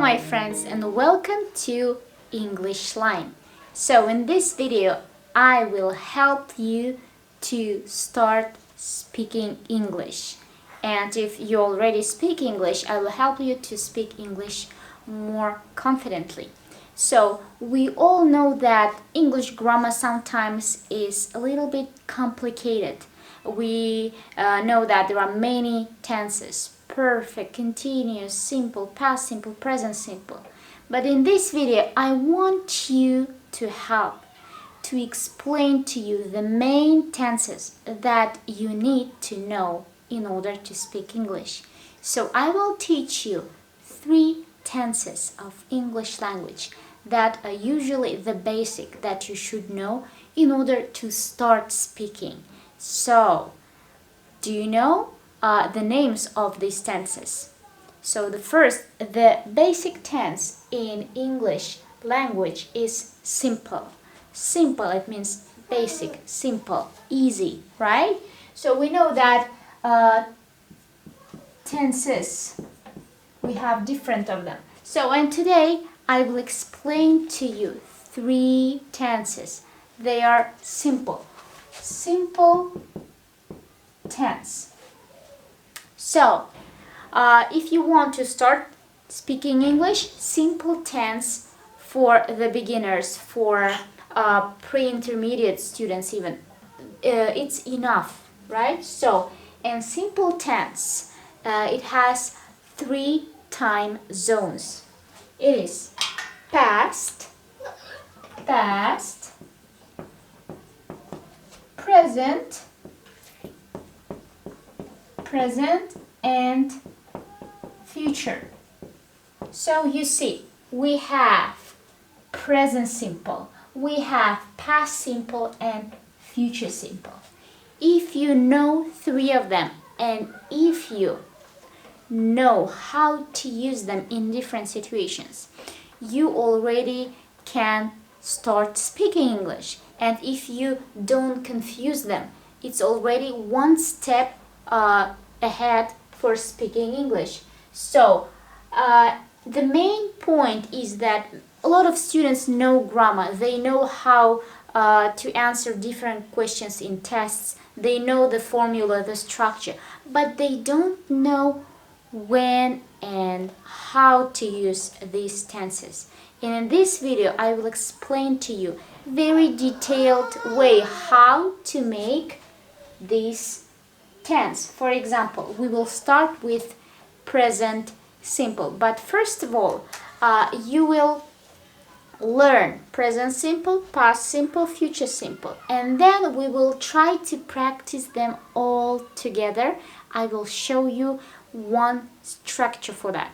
my friends, and welcome to English Line. So in this video I will help you to start speaking English, and if you already speak English, I will help you to speak English more confidently. So we all know that English grammar sometimes is a little bit complicated. We know that there are many tenses: perfect, continuous, simple, past simple, present simple. But in this video I want you to help to explain to you the main tenses that you need to know in order to speak English. So I will teach you 3 tenses of English language that are usually the basic that you should know in order to start speaking. So, do you know the names of these tenses? So the basic tense in English language is simple. Simple, it means basic, simple, easy, right? So we know that tenses, we have different of them. So, and today I will explain to you 3 tenses. They are simple. Simple tense. So, if you want to start speaking English, simple tense for the beginners, for pre-intermediate students even, it's enough, right? So, in simple tense, it has 3 time zones. It is past, present, and future. So you see, we have present simple, we have past simple and future simple. If you know 3 of them, and if you know how to use them in different situations, you already can start speaking English. And if you don't confuse them, it's already one step ahead for speaking English. So the main point is that a lot of students know grammar. They know how to answer different questions in tests. They know the formula, the structure, but they don't know when and how to use these tenses. And in this video I will explain to you very detailed way how to make this tense. For example, we will start with present simple, but first of all you will learn present simple, past simple, future simple, and then we will try to practice them all together. I will show you one structure for that.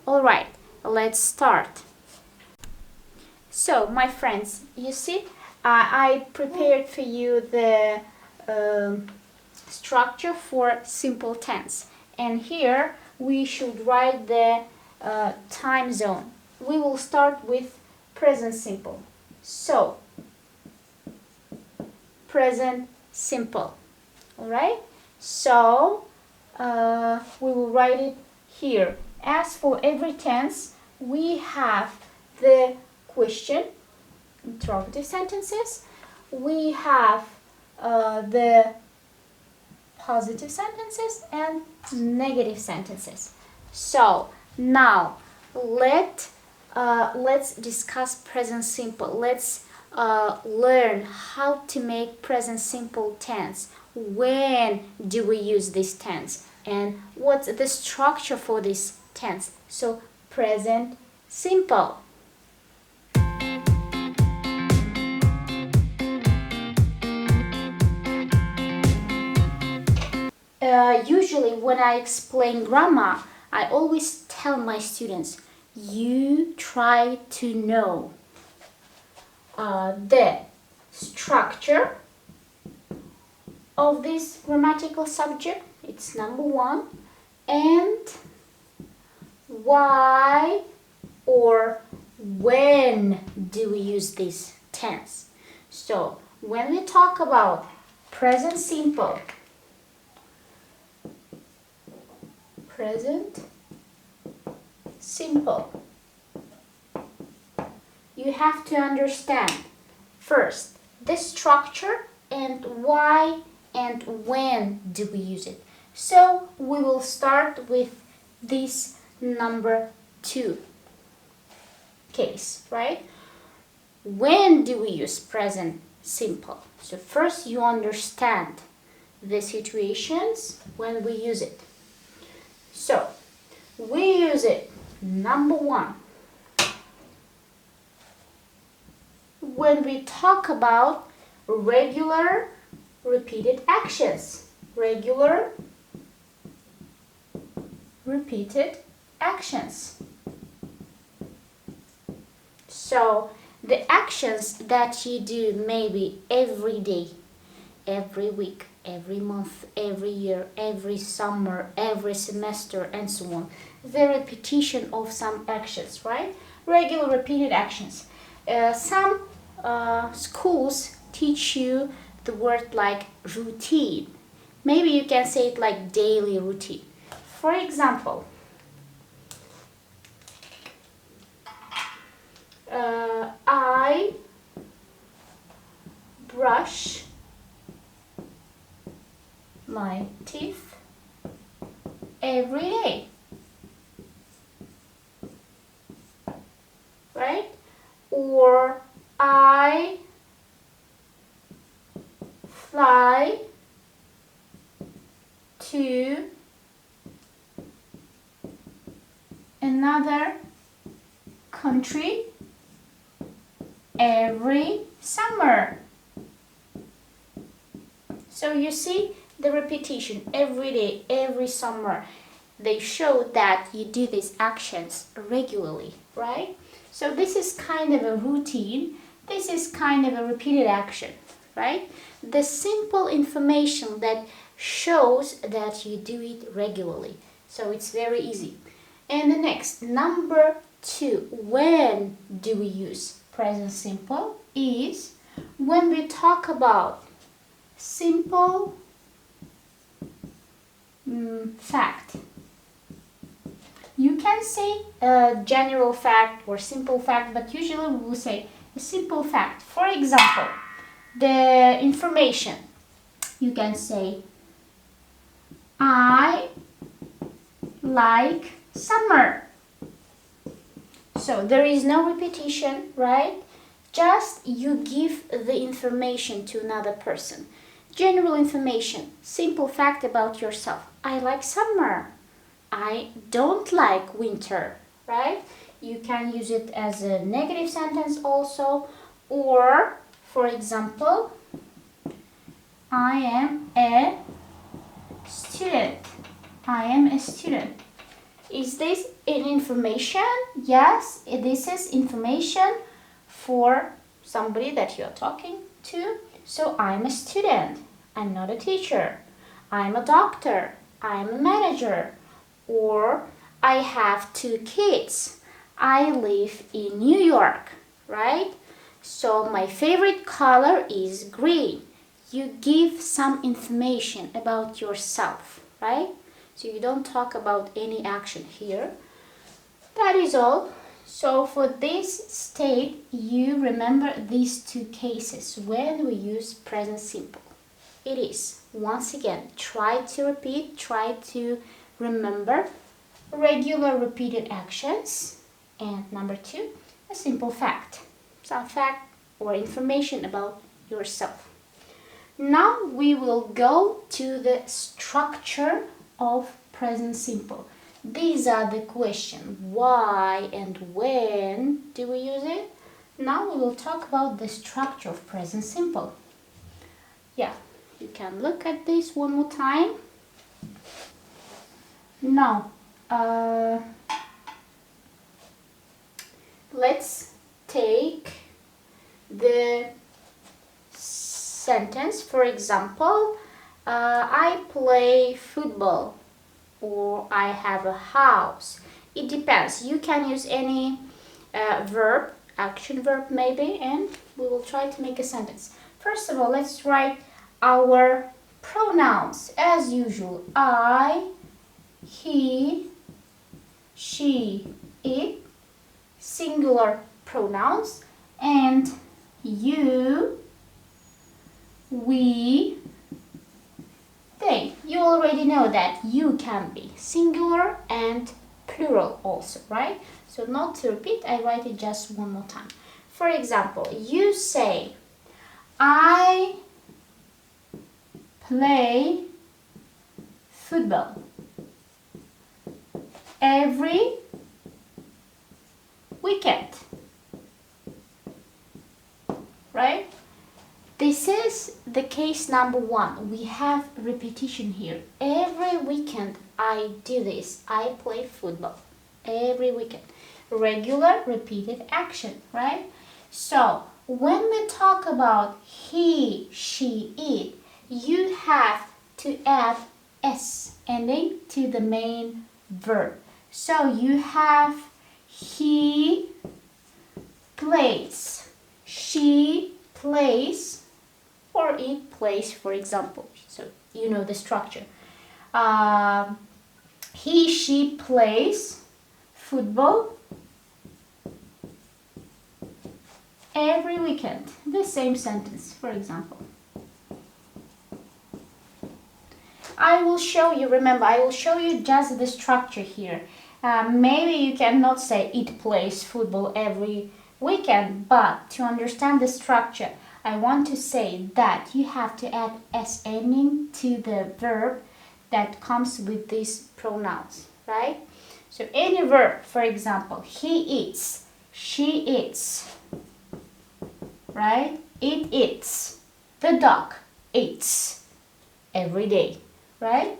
Alright, let's start. So my friends, you see, I prepared for you the structure for simple tense, and here we should write the time zone. We will start with present simple. So present simple. Alright, so we will write it here. As for every tense, we have the question, interrogative sentences, we have the positive sentences and negative sentences. So now let's discuss present simple. Let's learn how to make present simple tense. When do we use this tense and what's the structure for this tense? So present simple. Usually when I explain grammar, I always tell my students, you try to know the structure of this grammatical subject, it's number 1, and why or when do we use this tense. So when we talk about present simple, present simple, you have to understand first the structure and why and when do we use it. So we will start with this number 2 case, right? When do we use present simple? So first you understand the situations when we use it. So we use it, number 1, when we talk about regular repeated actions. Regular repeated actions. So the actions that you do maybe every day, every week, every month, every year, every summer, every semester, and so on. The repetition of some actions, right? Regular repeated actions. Some schools teach you the word like routine. Maybe you can say it like daily routine. For example, I brush my teeth every day, right? Or I fly to another country every summer. So you see the repetition every day, every summer. They show that you do these actions regularly, right? So this is kind of a routine. This is kind of a repeated action, right? The simple information that shows that you do it regularly. So it's very easy. And the next, number 2, when do we use present simple is when we talk about simple fact. You can say a general fact or simple fact, but usually we will say a simple fact. For example, the information. You can say, I like summer. So there is no repetition, right? Just you give the information to another person. General information, simple fact about yourself. I like summer. I don't like winter, right? You can use it as a negative sentence also. Or, for example, I am a student. I am a student. Is this an information? Yes, this is information for somebody that you're talking to. So I'm a student. I'm not a teacher. I'm a doctor. I'm a manager. Or I have 2 kids. I live in New York, right? So my favorite color is green. You give some information about yourself, right? So you don't talk about any action here. That is all. So for this state, you remember these 2 cases when we use present simple. It is, once again, try to repeat, try to remember regular repeated actions. And number 2, a simple fact. Some fact or information about yourself. Now we will go to the structure of present simple. These are the questions. Why and when do we use it? Now we will talk about the structure of present simple. Yeah, you can look at this one more time. Now, let's take the sentence. For example, I play football, or I have a house. It depends. You can use any verb, action verb maybe, and we will try to make a sentence. First of all, let's write our pronouns as usual. I, he, she, it, singular pronouns. and you, we, they. You already know that you can be singular and plural also, right? So not to repeat, I write it just one more time. For example, you say, I play football every weekend, right? This is the case number one. We have repetition here. Every weekend I do this. I play football every weekend. Regular repeated action, right? So when we talk about he, she, it, you have to add s ending to the main verb. So you have he plays, she plays, or it plays, for example. So you know the structure. He, she plays football every weekend. The same sentence, for example. I will show you, remember, I will show you just the structure here. Maybe you cannot say it plays football every weekend, but to understand the structure, I want to say that you have to add s ending to the verb that comes with these pronouns, right? So any verb, for example, he eats, she eats, right? It eats, the dog eats every day, right?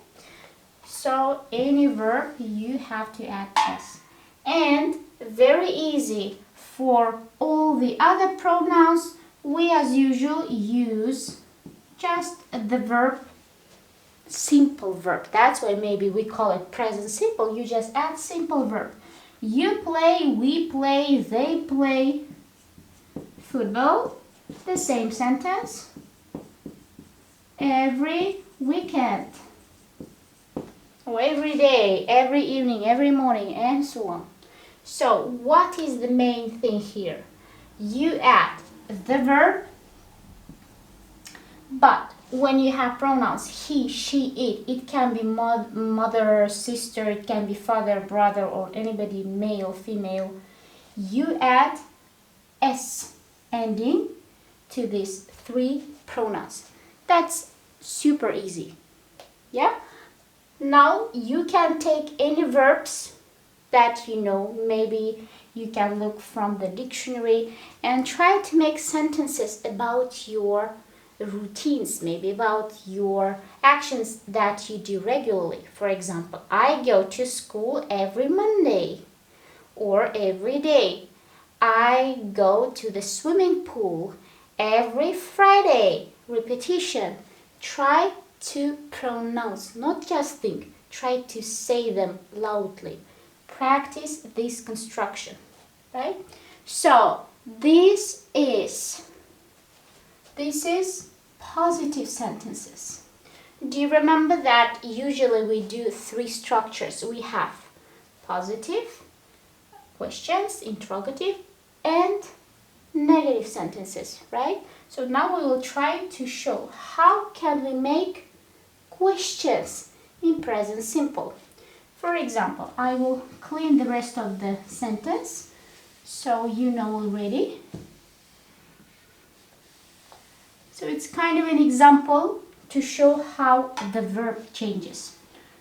So any verb you have to add s. And very easy for all the other pronouns, we as usual use just the verb, simple verb. That's why maybe we call it present simple. You just add simple verb. You play, we play, they play football. The same sentence. Every weekend. Or every day, every evening, every morning, and so on. So what is the main thing here? You add the verb, but when you have pronouns he, she, it can be mother, sister, it can be father, brother, or anybody, male, female. You add s ending to these three pronouns. That's super easy. Yeah? Now you can take any verbs that you know, maybe you can look from the dictionary and try to make sentences about your routines, maybe about your actions that you do regularly. For example, I go to school every Monday or every day. I go to the swimming pool every Friday. Repetition. Try to pronounce, not just think. Try to say them loudly. Practice this construction, right? So this is positive sentences. Do you remember that usually we do three structures? We have positive, questions, interrogative, and negative sentences, right? So now we will try to show how can we make questions in present simple. For example, I will clean the rest of the sentence so you know already. So it's kind of an example to show how the verb changes.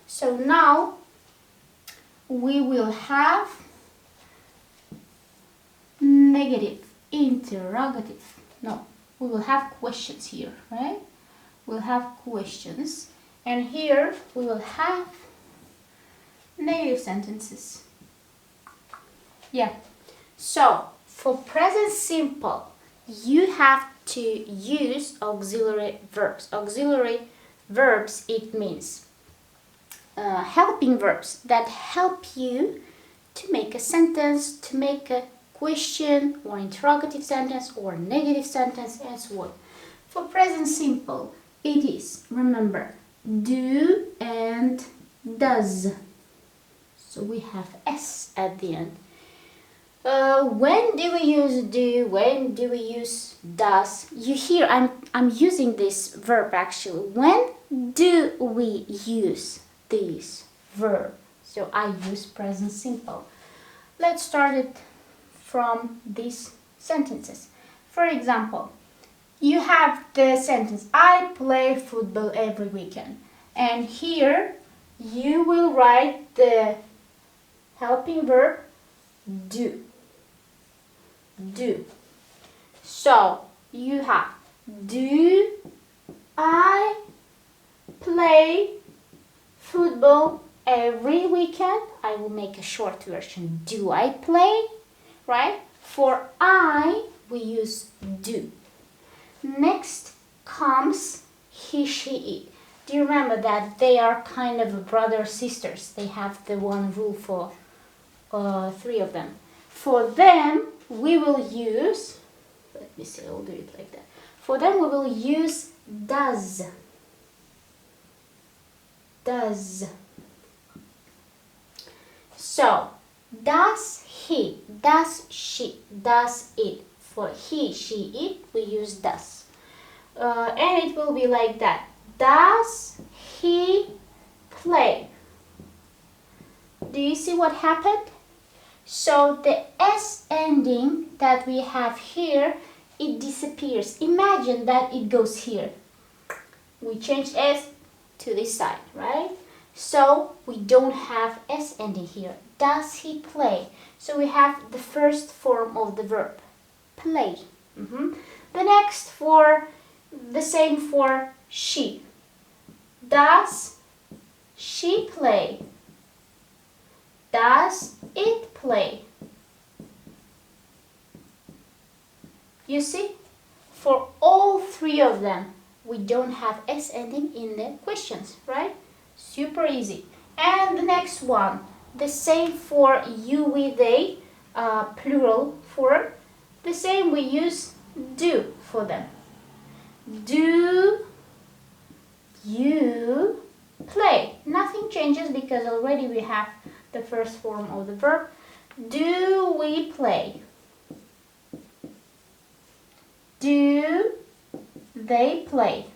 So now we will have negative, interrogative. No, we will have questions here, right? We'll have questions. And here we will have negative sentences. Yeah. So for present simple, you have to use auxiliary verbs. Auxiliary verbs, it means helping verbs that help you to make a sentence, to make a question or interrogative sentence or negative sentence and so on. For present simple, it is, remember, do and does. So we have s at the end. When do we use do? When do we use does? You hear I'm using this verb actually. When do we use this verb? So I use present simple. Let's start it from these sentences. For example, you have the sentence, I play football every weekend. And here you will write the helping verb do. Do. So you have, do I play football every weekend? I will make a short version. Do I play? Right? For I, we use do. Next comes he, she, it. Do you remember that they are kind of brother sisters? They have the one rule for three of them. For them, we will use, let me see, I'll do it like that. For them, we will use does. Does. So, does he, does she, does it. For he, she, it, we use does. And it will be like that. Does he play? Do you see what happened? So the S ending that we have here, it disappears. Imagine that it goes here. We change S to this side, right? So we don't have S ending here. Does he play? So we have the first form of the verb, play. The next for the same for she. Does she play? Does it play? You see, for all three of them, we don't have S ending in the questions, right? Super easy. And the next one, the same for you, we, they, plural form. The same, we use do for them. Do you play? Nothing changes because already we have the first form of the verb. Do we play? Do they play?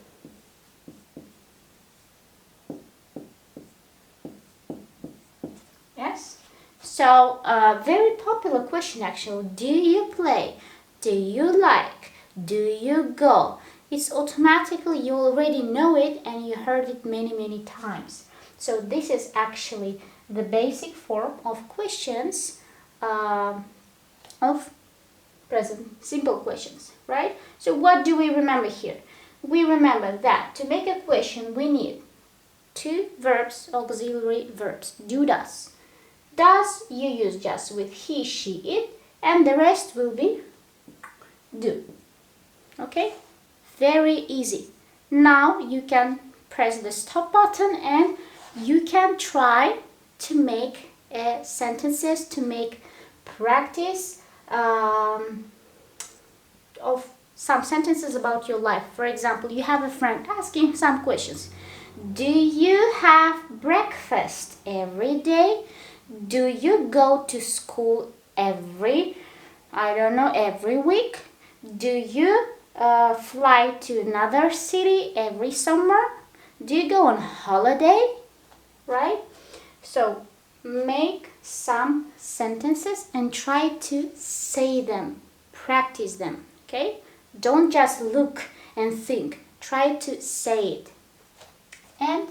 Yes? So, a very popular question actually. Do you play? Do you like? Do you go? It's automatically, you already know it and you heard it many times. So this is actually the basic form of questions, of present simple questions, right? So what do we remember here? We remember that to make a question we need two verbs, auxiliary verbs, do, does. Does you use just with he, she, it, and the rest will be do. Okay? Very easy. Now you can press the stop button and you can try to make sentences, to make practice of some sentences about your life. For example, you have a friend asking some questions. Do you have breakfast every day? Do you go to school every week? Do you fly to another city every summer? Do you go on holiday? Right? So make some sentences and try to say them, practice them, okay? Don't just look and think, try to say it. And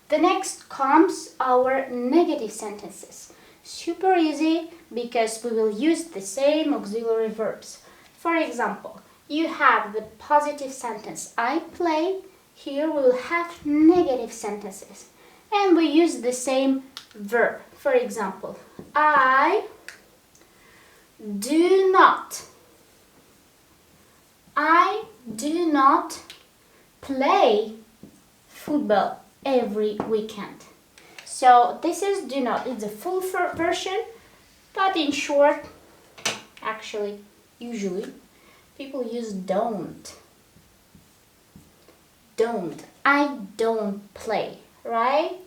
the next comes our negative sentences. Super easy because we will use the same auxiliary verbs. For example, you have the positive sentence, I play. Here we will have negative sentences. And we use the same verb. For example, I do not play football every weekend. So this is do not. It's a full version, but in short, actually, usually, people use don't. Don't. I don't play, right?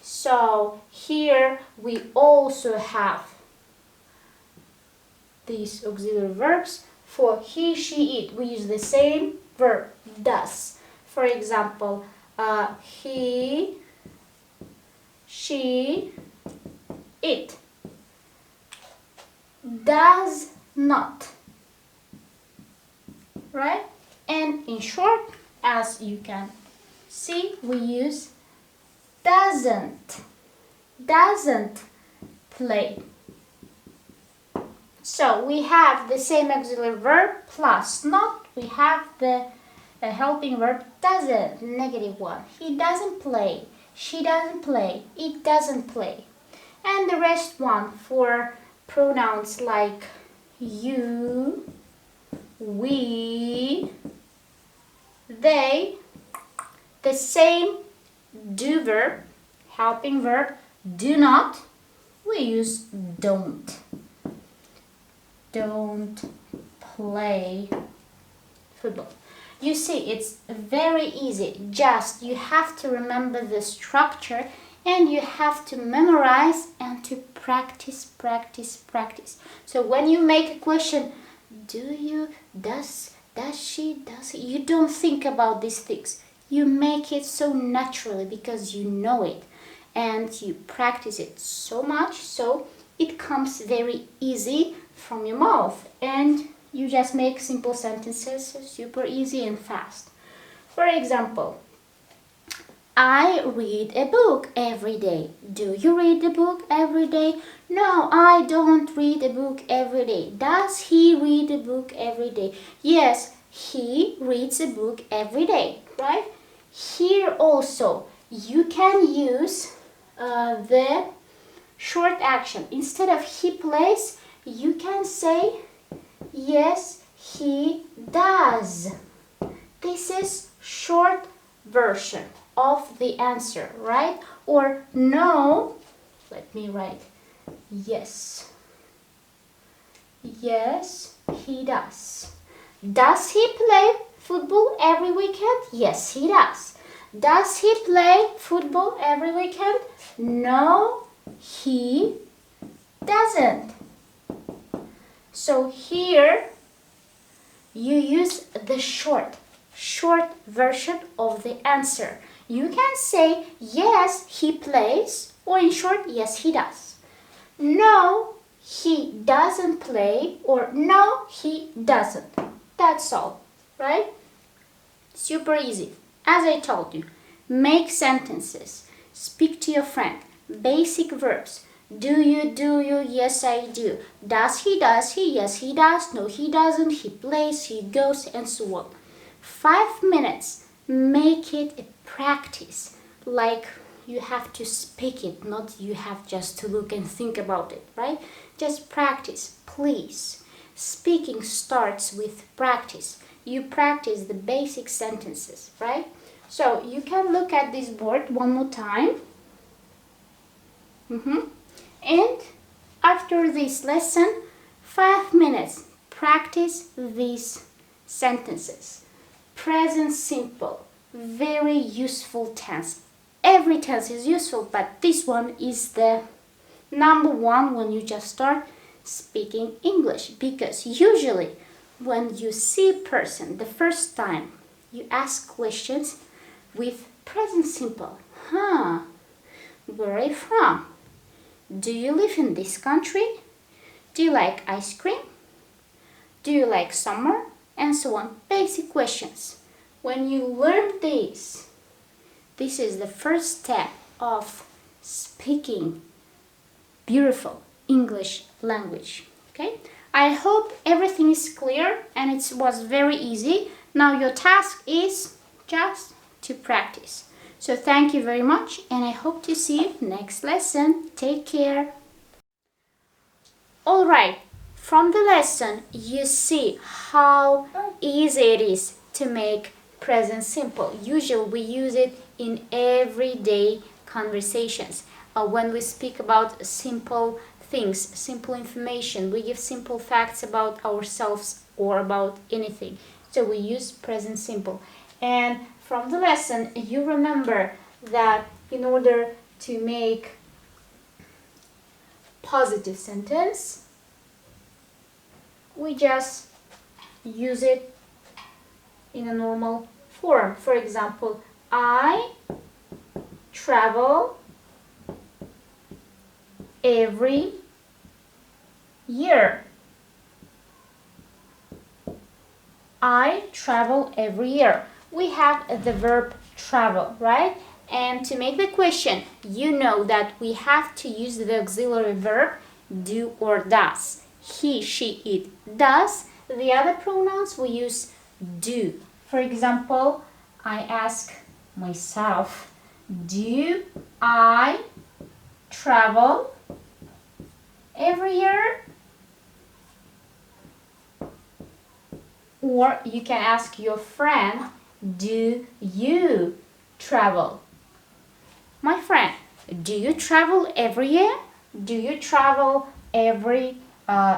So here we also have these auxiliary verbs. For he, she, it, we use the same verb, does. For example, he, she, it. Does not. Right? And in short, as you can see, we use doesn't. Doesn't play. So we have the same auxiliary verb plus not. We have the helping verb doesn't, negative one. He doesn't play. She doesn't play. It doesn't play. And the rest one for pronouns like you, we, they, the same do verb, helping verb, do not, we use don't. Don't play football. You see, it's very easy. Just you have to remember the structure and you have to memorize and to practice, practice, practice. So when you make a question, do you, does she, does he, you don't think about these things. You make it so naturally because you know it and you practice it so much so it comes very easy from your mouth and you just make simple sentences super easy and fast. For example, I read a book every day. Do you read a book every day? No, I don't read a book every day. Does he read a book every day? Yes, he reads a book every day, right? Here also, you can use the short action. Instead of he plays, you can say, yes, he does. This is short version of the answer, right? Or no, let me write, yes. Yes, he does. Does he play football every weekend? Yes, he does. Does he play football every weekend? No, he doesn't. So here you use the short version of the answer. You can say, yes, he plays, or in short, yes, he does. No, he doesn't play, or no, he doesn't. That's all, right? Super easy. As I told you, make sentences, speak to your friend, basic verbs. Do you, yes I do. Does he, yes he does, no he doesn't, he plays, he goes, and so on. 5 minutes, make it a practice, like you have to speak it, not you have just to look and think about it, right? Just practice, please. Speaking starts with practice. You practice the basic sentences, right? So you can look at this board one more time. And after this lesson, 5 minutes, practice these sentences. Present simple, very useful tense. Every tense is useful, but this one is the number one when you just start speaking English. Because usually when you see a person the first time, you ask questions with present simple. Where are you from? Do you live in this country? Do you like ice cream? Do you like summer? And so on. Basic questions. When you learn this is the first step of speaking beautiful English language. Okay? I hope everything is clear and it was very easy. Now your task is just to practice. So thank you very much and I hope to see you next lesson. Take care. Alright, from the lesson you see how easy it is to make present simple. Usually we use it in everyday conversations. When we speak about simple things, simple information, we give simple facts about ourselves or about anything. So we use present simple. And from the lesson, you remember that in order to make positive sentence, we just use it in a normal form. For example, I travel every year. I travel every year. We have the verb travel, right? And to make the question, you know that we have to use the auxiliary verb do or does. He, she, it does. The other pronouns we use do. For example, I ask myself, do I travel every year? Or you can ask your friend, do you travel? My friend, do you travel every year? Do you travel every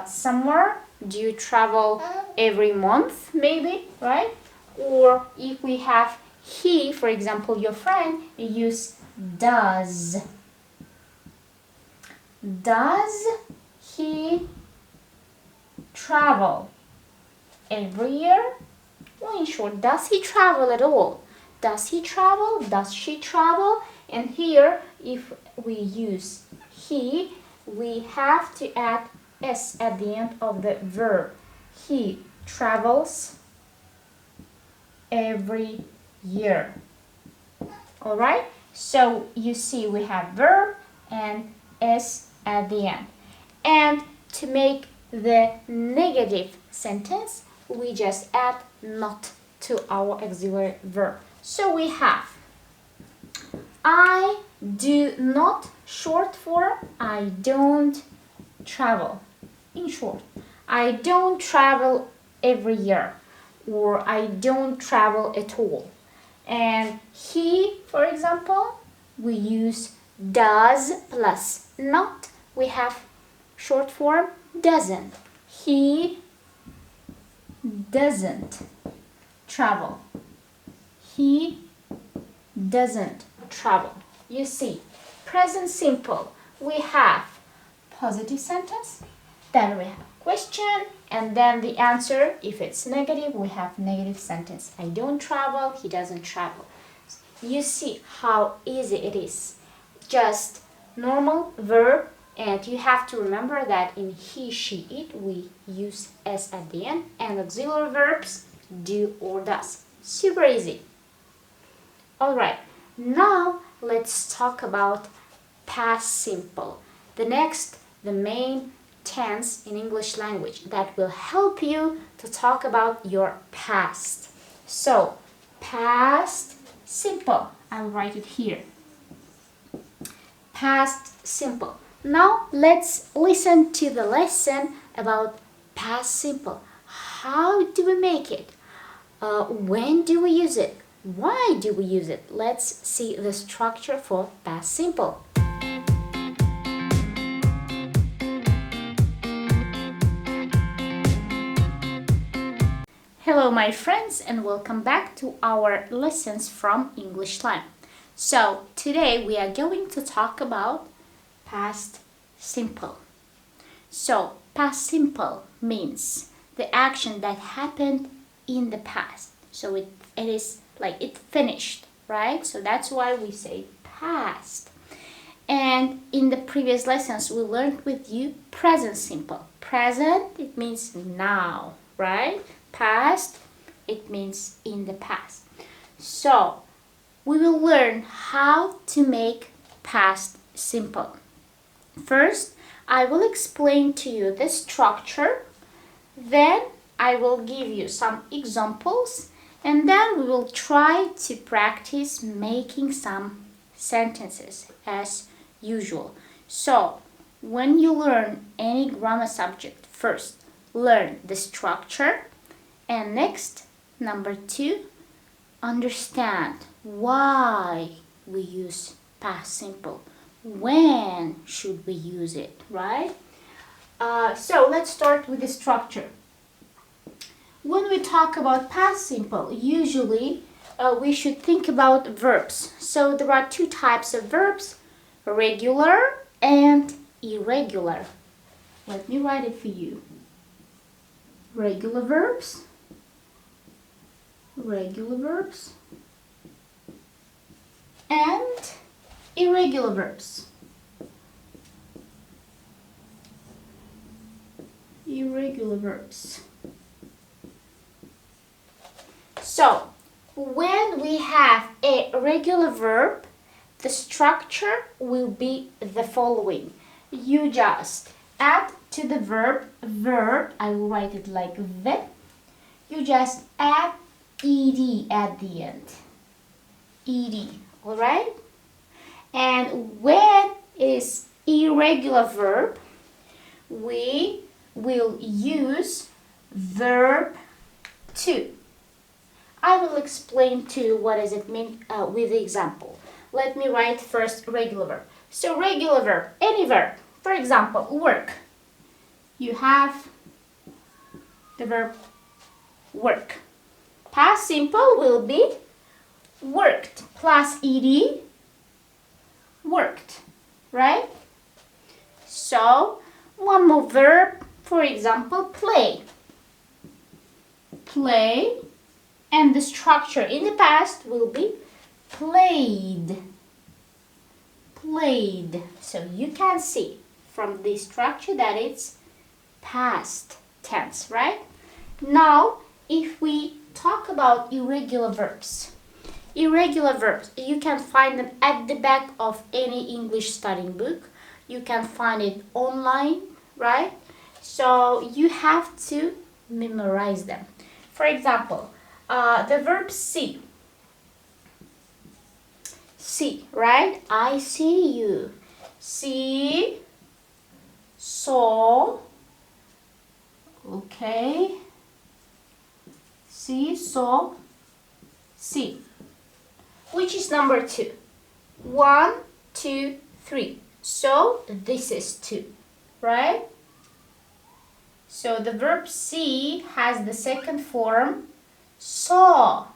summer? Do you travel every month, maybe, right? Or if we have he, for example, your friend, you use does. Does he travel every year? Well, in short, does he travel at all? Does he travel? Does she travel? And here, if we use he, we have to add s at the end of the verb. He travels every year. Alright? So you see we have verb and s at the end. And to make the negative sentence, we just add not to our auxiliary verb. So we have I do not, short for I don't travel. In short, I don't travel every year, or I don't travel at all. And he, for example, we use does plus not. We have short form doesn't. He doesn't travel. He doesn't travel. You see, present simple, we have positive sentence, then we have question, and then the answer. If it's negative, we have negative sentence. I don't travel, he doesn't travel. You see how easy it is. Just normal verb, and you have to remember that in he, she, it, we use s at the end, and auxiliary verbs do or does. Super easy. Alright, now let's talk about past simple. The main tense in English language that will help you to talk about your past. So, past simple. I'll write it here. Past simple. Now let's listen to the lesson about past simple. How do we make it? When do we use it? Why do we use it? Let's see the structure for past simple. Hello my friends, and welcome back to our lessons from English Line. So today we are going to talk about past simple. So past simple means the action that happened in the past. So it is like it finished, right? So that's why we say past. And in the previous lessons we learned with you present simple. Present, it means now, right? Past, it means in the past. So we will learn how to make past simple. First, I will explain to you the structure, then I will give you some examples, and then we will try to practice making some sentences as usual. So, when you learn any grammar subject, first learn the structure, and next, number 2, understand why we use past simple. When should we use it, right? So let's start with the structure. When we talk about past simple, usually we should think about verbs. So there are 2 types of verbs, regular and irregular. Let me write it for you. regular verbs, and irregular verbs. So, when we have a regular verb, the structure will be the following. You just add to the verb, I will write it like the. You just add ed at the end. Ed, alright? And when is irregular verb, we will use verb to. I will explain to you what does it mean with the example. Let me write first regular verb. So regular verb, any verb. For example, work. You have the verb work. Past simple will be worked plus ed, worked, right? So one more verb, for example, play. Play, and the structure in the past will be played. So you can see from the structure that it's past tense, right? Now, if we talk about irregular verbs, you can find them at the back of any English studying book. You can find it online, right? So you have to memorize them. For example, the verb see. See, right? I see you. See, saw, okay. See, saw, see. Which is number 2? 1, 2, 3. So this is 2, right? So the verb see has the second form, saw.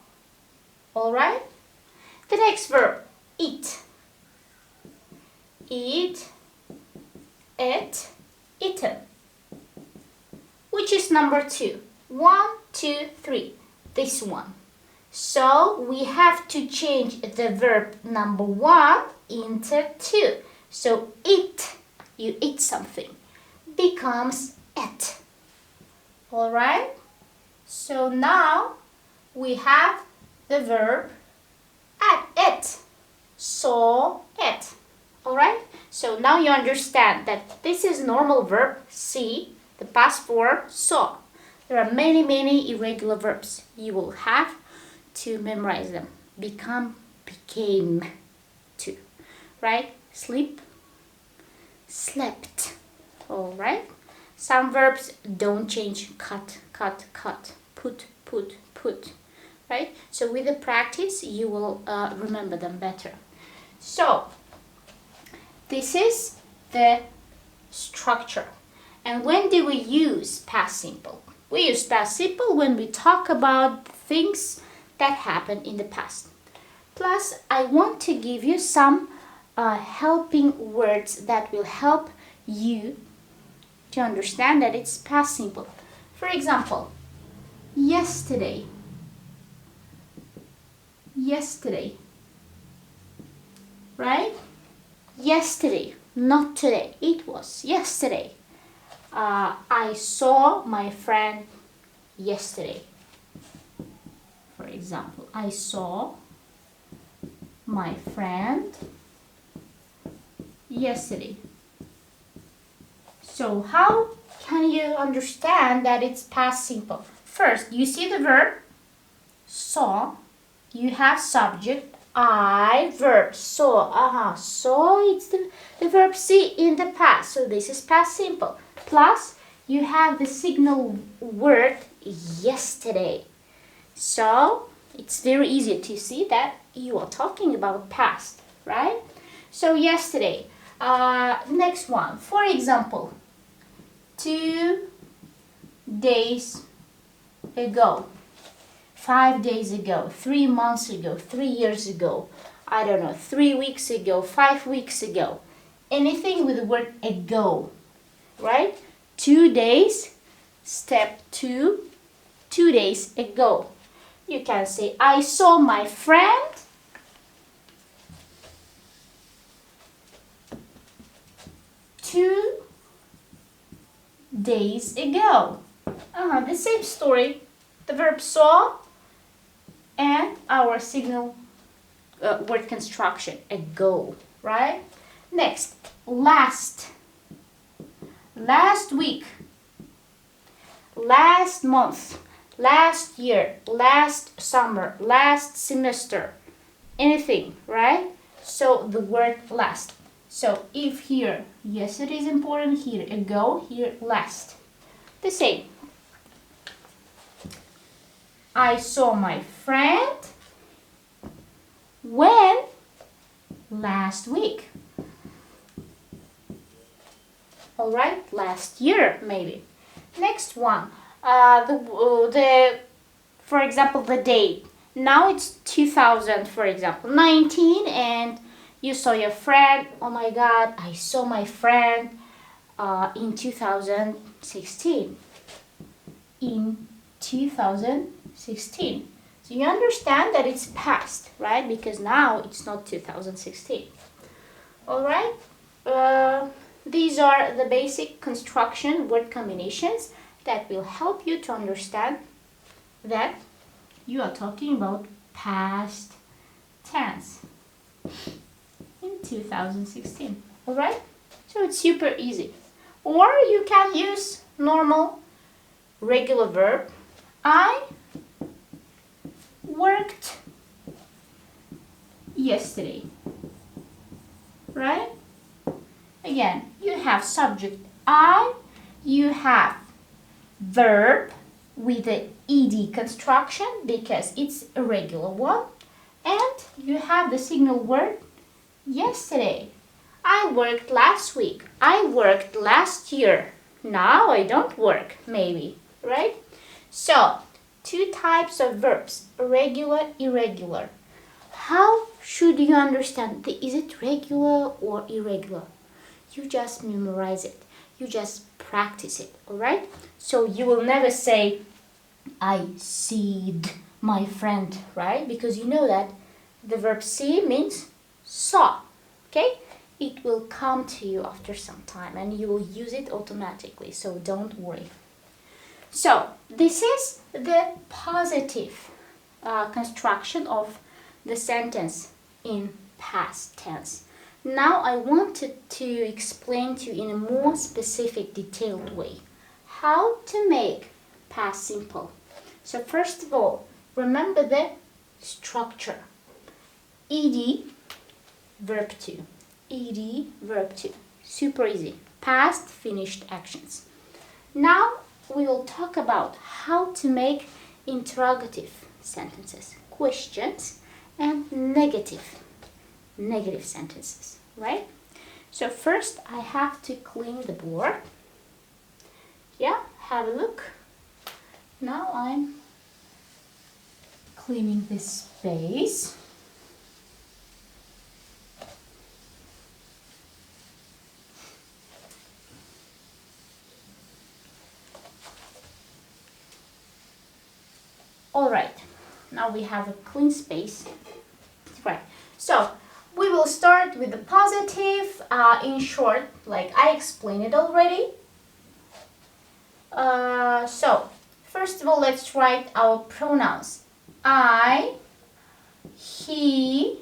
Alright? The next verb, eat. Eat, ate, eaten. Which is number 2? 1, 2, 3. This one. So we have to change the verb number 1 into 2. So eat, you eat something, becomes ate. Alright? So now we have the verb ate. Saw, ate. Alright? So now you understand that this is normal verb, see, the past form, saw. There are many irregular verbs. You will have to memorize them. Become, became, to. Right? Sleep, slept. Alright? Some verbs don't change. Cut, put. Right? So with the practice, you will remember them better. So, this is the structure. And when do we use past simple? We use past simple when we talk about things that happened in the past. Plus, I want to give you some helping words that will help you to understand that it's past simple. For example, yesterday. Right? Yesterday, not today. It was yesterday. I saw my friend yesterday. For example, I saw my friend yesterday. So how can you understand that it's past simple? First, you see the verb saw. You have subject, I, verb, saw. Saw, it's the verb see in the past. So this is past simple. Plus, you have the signal word yesterday. So, it's very easy to see that you are talking about past, right? So, yesterday. Next one. For example, 2 days ago. 5 days ago, 3 months ago, 3 years ago, I don't know, 3 weeks ago, 5 weeks ago. Anything with the word ago, right? 2 days Step 2, 2 days ago. You can say, I saw my friend 2 days ago. The same story. The verb saw and our signal word construction, ago, right? Next, last. Last week. Last month. Last year. Last summer. Last semester. Anything, right? So the word last. So if here, yes, it is important, here ago, here last. The same. I saw my friend when? Last week. All right, last year maybe. Next one, for example, the date. Now it's 2000, for example, 19, and you saw your friend. Oh my God, I saw my friend in 2016. In 2016. So you understand that it's past, right? Because now it's not 2016. All right. These are the basic construction word combinations that will help you to understand that you are talking about past tense in 2016. All right? So it's super easy. Or you can use normal regular verb. I worked yesterday. Right? Again, you have subject I, you have verb with the ed construction because it's a regular one, and you have the signal word yesterday. I worked last week. I worked last year. Now I don't work, maybe, right? So, 2 types of verbs, regular, irregular. How should you understand? Is it regular or irregular? You just memorize it. You just practice it, all right? So you will never say, I seed my friend, right? Because you know that the verb see means saw, okay? It will come to you after some time and you will use it automatically, so don't worry. So this is the positive construction of the sentence in past tense. Now I wanted to explain to you in a more specific, detailed way how to make past simple. So first of all, remember the structure. Ed, verb to. Ed, verb to. Super easy. Past finished actions. Now we will talk about how to make interrogative sentences, questions, and negative sentences, right? So first I have to clean the board. Yeah, have a look. Now I'm cleaning this space. All right, now we have a clean space. Right, so we will start with the positive, in short, like I explained it already. So, first of all, let's write our pronouns. I, he,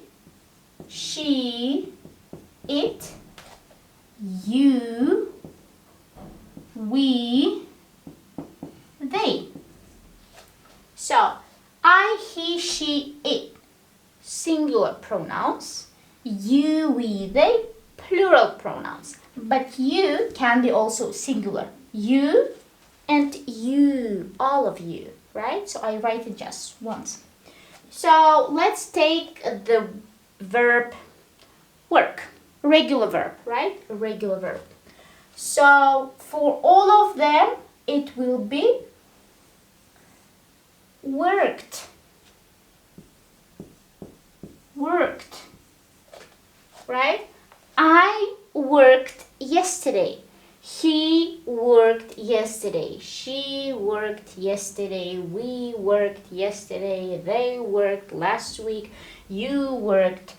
she, it, you, we, they. So, I, he, she, it, singular pronouns. You, we, they, plural pronouns. But you can be also singular. You and you, all of you, right? So I write it just once. So let's take the verb work, regular verb, right? A regular verb. So for all of them, it will be worked. Right? I worked yesterday. He worked yesterday. She worked yesterday. We worked yesterday. They worked last week. You worked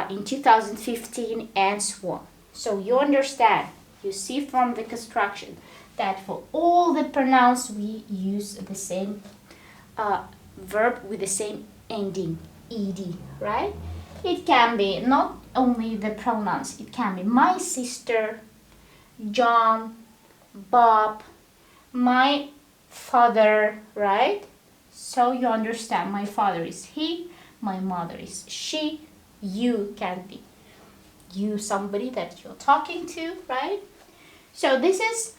in 2015, and so on. So you understand, you see from the construction that for all the pronouns we use the same verb with the same ending, ed, right? It can be not only the pronouns, it can be my sister, John, Bob, my father, right? So you understand, my father is he, my mother is she, you can be you, somebody that you're talking to, right? So this is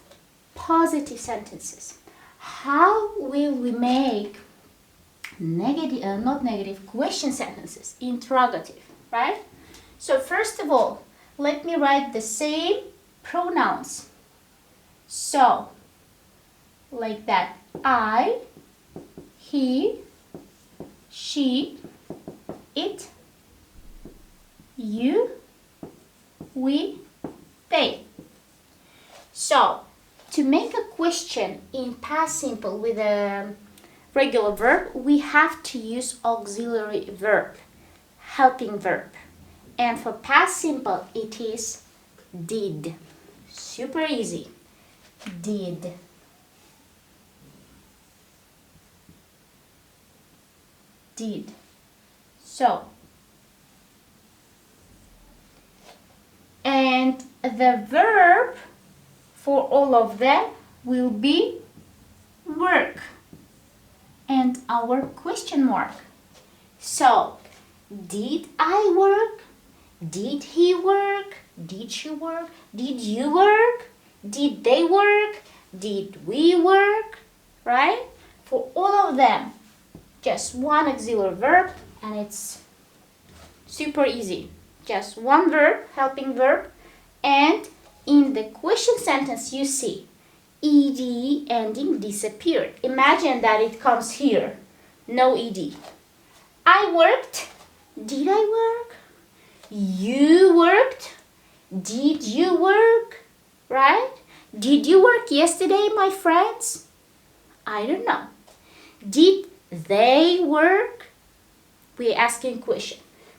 positive sentences. How will we make negative, not negative, question sentences, interrogative, right? So first of all, let me write the same pronouns. So, like that, I, he, she, it, you, we, they. So, to make a question in past simple with a regular verb, we have to use auxiliary verb, helping verb. And for past simple, it is did. Super easy. Did. Did. So, and the verb for all of them will be work and our question mark. So, did I work? Did he work? Did she work? Did you work? Did they work? Did we work? Right? For all of them, just one auxiliary verb, and it's super easy. Just one verb, helping verb, and in the question sentence you see ed ending disappeared. Imagine that it comes here, no ed. I worked. Did I work? You worked. Did you work? Right? Did you work yesterday, my friends? I don't know. Did they work? We're asking a question.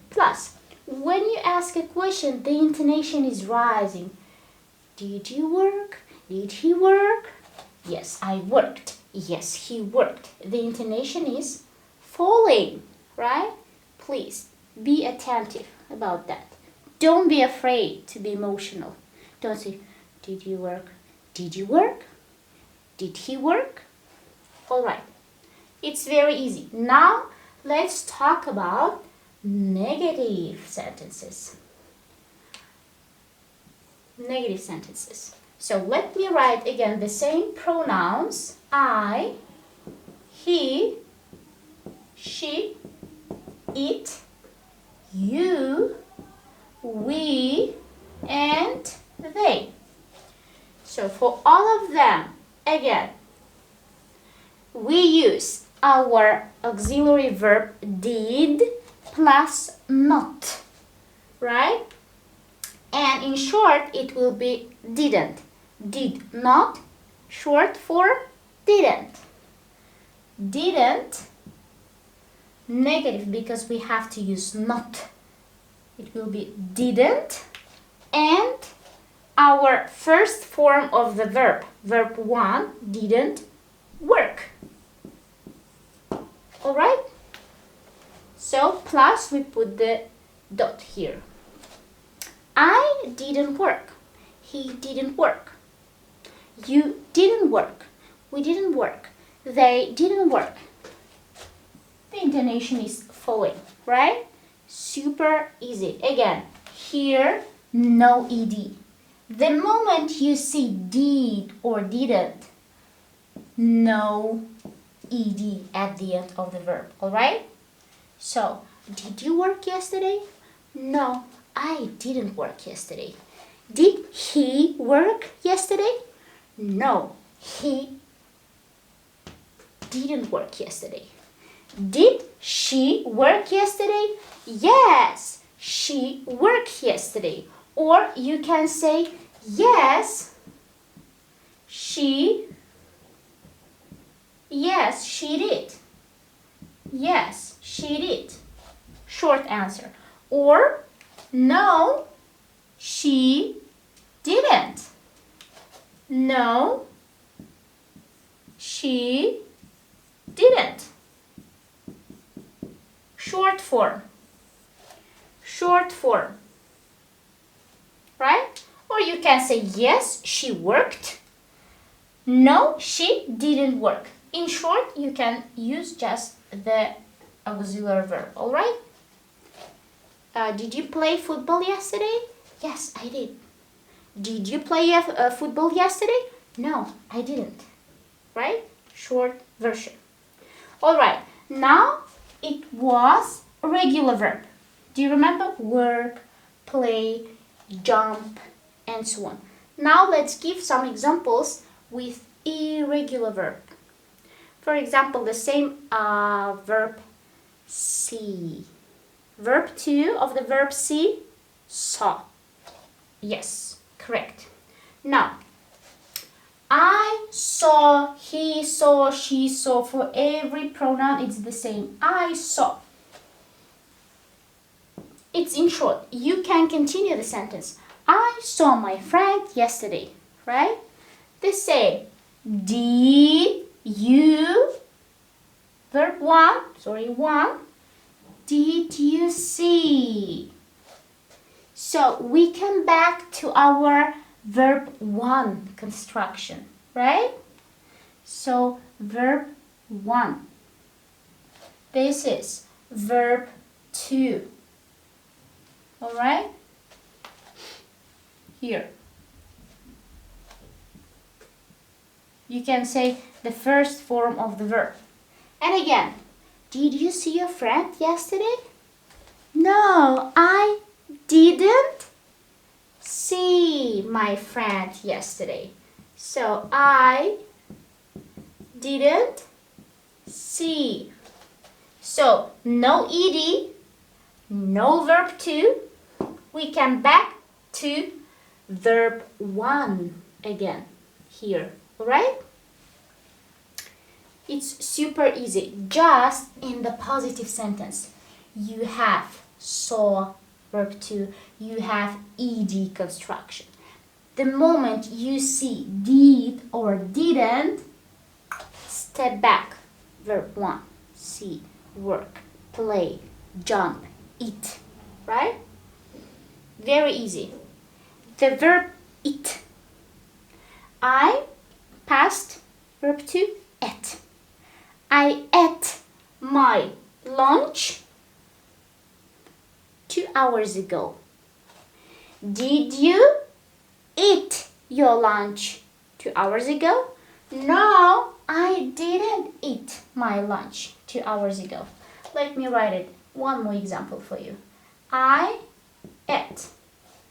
Plus, when you ask a question, the intonation is rising. Did you work? Did he work? Yes, I worked. Yes, he worked. The intonation is falling, right? Please be attentive about that. Don't be afraid to be emotional. Don't say, did you work? Did you work? Did he work? All right. It's very easy. Now, let's talk about negative sentences. Negative sentences. So let me write again the same pronouns. I, he, she, it, you, we, and they. So for all of them, again, we use our auxiliary verb did plus not, right? And in short, it will be didn't. Did not, short for didn't. Didn't, negative because we have to use not. It will be didn't, and our first form of the verb, verb 1, didn't work. Alright? So, plus we put the dot here. I didn't work. He didn't work. You didn't work. We didn't work. They didn't work. The intonation is falling, right? Super easy. Again, here, no ed. The moment you see did or didn't, no ed at the end of the verb, alright? So, did you work yesterday? No, I didn't work yesterday. Did he work yesterday? No, he didn't work yesterday. Did she work yesterday? Yes, she worked yesterday. Or you can say, yes, She. Yes, she did. Yes, she did. Short answer. Or no, she didn't. No, she didn't. Short form. Short form. Right? Or you can say yes, she worked. No, she didn't work. In short, you can use just the auxiliary verb, alright? Did you play football yesterday? Yes, I did. Did you play football yesterday? No, I didn't. Right? Short version. Alright, now it was a regular verb. Do you remember? Work, play, jump, and so on. Now let's give some examples with irregular verb. For example, the same verb see. Verb 2 of the verb see, saw. Yes, correct. Now, I saw, he saw, she saw. For every pronoun, it's the same. I saw. It's in short. You can continue the sentence. I saw my friend yesterday, right? The same. Did you, verb 1, did you see? So we come back to our verb 1 construction, right? So verb 1. This is verb 2. All right? Here. You can say the first form of the verb. And again, did you see your friend yesterday? No, I didn't see my friend yesterday. So I didn't see. So no ed, no verb 2. We come back to verb 1 again here. Alright? It's super easy. Just in the positive sentence, you have saw, verb 2, you have ed construction. The moment you see did or didn't, step back. Verb 1, see, work, play, jump, eat. Right? Very easy. The verb eat. I, past, verb 2, ate. I ate my lunch 2 hours ago. Did you eat your lunch 2 hours ago? No, I didn't eat my lunch 2 hours ago. Let me write it. One more example for you. I ate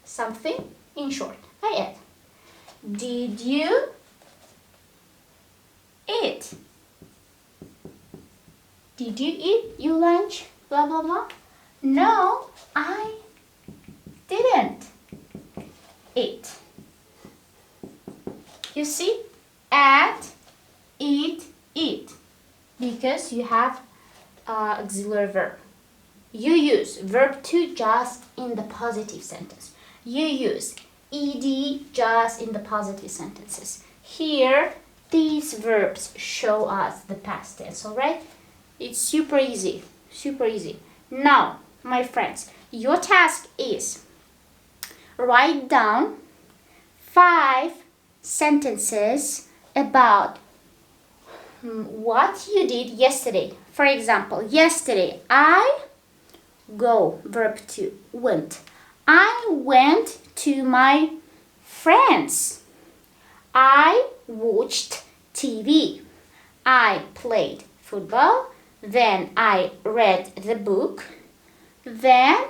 something, in short. I ate. Did you eat? Did you eat your lunch? Blah, blah, blah. No, I didn't eat. You see? At, eat, eat. Because you have auxiliary verb. You use verb 2 just in the positive sentence. You use ed just in the positive sentences. Here, these verbs show us the past tense, alright? It's super easy, super easy. Now, my friends, your task is write down 5 sentences about what you did yesterday. For example, yesterday I go, verb 2, went. I went to my friends. I watched TV. I played football. Then I read the book. Then,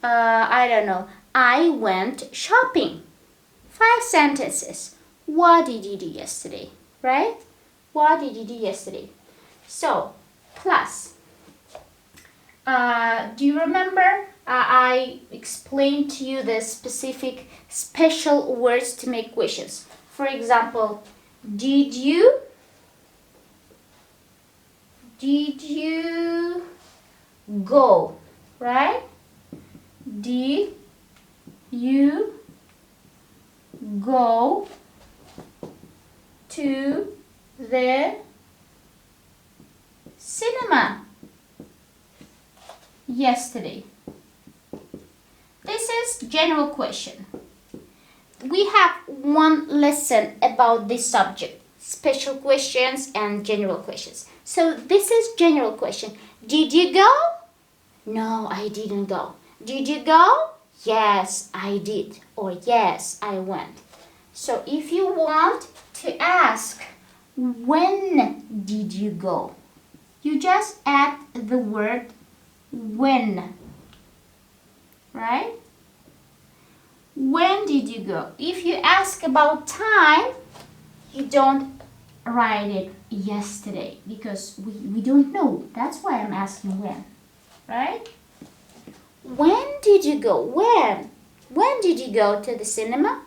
I went shopping. 5 sentences. What did you do yesterday? Right? What did you do yesterday? So, plus, do you remember I explained to you the special words to make questions? For example, did you go, right? Did you go to the cinema yesterday? This is general question. We have one lesson about this subject, special questions and general questions. So this is general question. Did you go? No, I didn't go. Did you go? Yes, I did. Or yes, I went. So if you want to ask, when did you go? You just add the word when. Right? When did you go? If you ask about time, you don't write it yesterday because we don't know. That's why I'm asking when. Right? When did you go? When? When did you go to the cinema?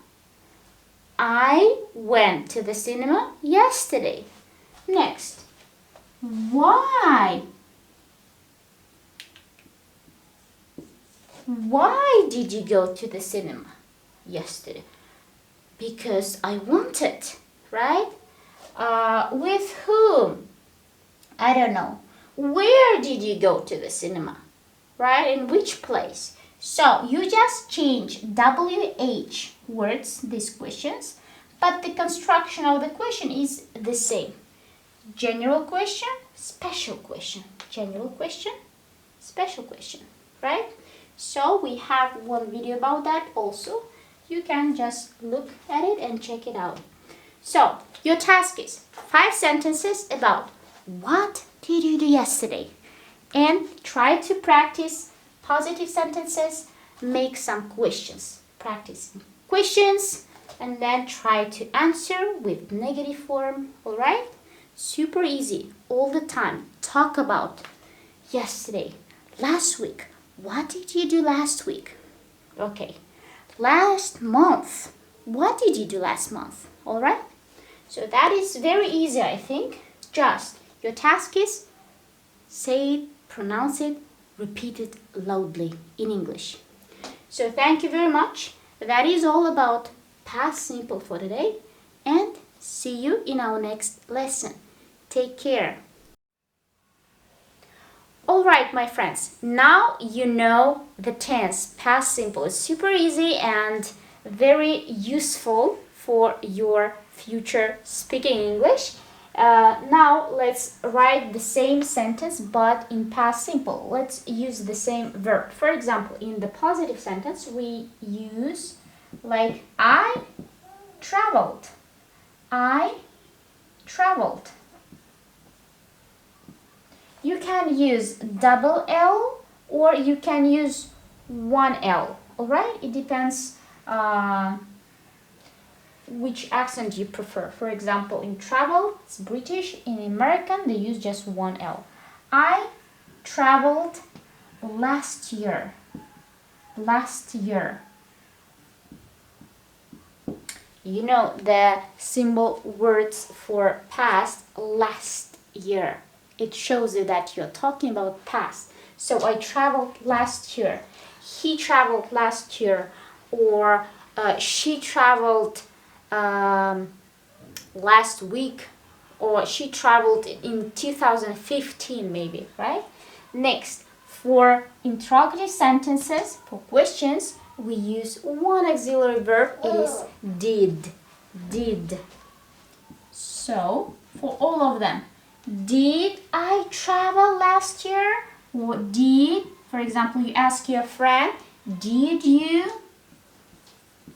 I went to the cinema yesterday. Next. Why? Why did you go to the cinema yesterday? Because I wanted, right? With whom? I don't know. Where did you go to the cinema? Right? In which place? So you just change WH words, these questions, but the construction of the question is the same. General question, special question. General question, special question, right? So we have one video about that also. You can just look at it and check it out. So your task is 5 sentences about what did you do yesterday? And try to practice positive sentences, make some questions. Practice questions and then try to answer with negative form, all right? Super easy, all the time. Talk about yesterday, last week. What did you do last week? Okay. Last month. What did you do last month? All right? So that is very easy, I think. Just your task is say it, pronounce it, repeat it loudly in English. So thank you very much. That is all about past simple for today. And see you in our next lesson. Take care. Alright, my friends, now you know the tense past simple is super easy and very useful for your future speaking English. Now let's write the same sentence but in past simple. Let's use the same verb. For example, in the positive sentence we use like I traveled. I traveled. You can use double L or you can use one L, alright? It depends which accent you prefer. For example, in travel, it's British. In American, they use just one L. I traveled last year. Last year. You know the symbol words for past, last year. It shows you that you're talking about past. So I traveled last year. He traveled last year. Or she traveled last week. Or she traveled in 2015 maybe, right? Next, for interrogative sentences, for questions, we use one auxiliary verb. It is did. Did. So, for all of them. Did I travel last year? Or did, for example, you ask your friend, did you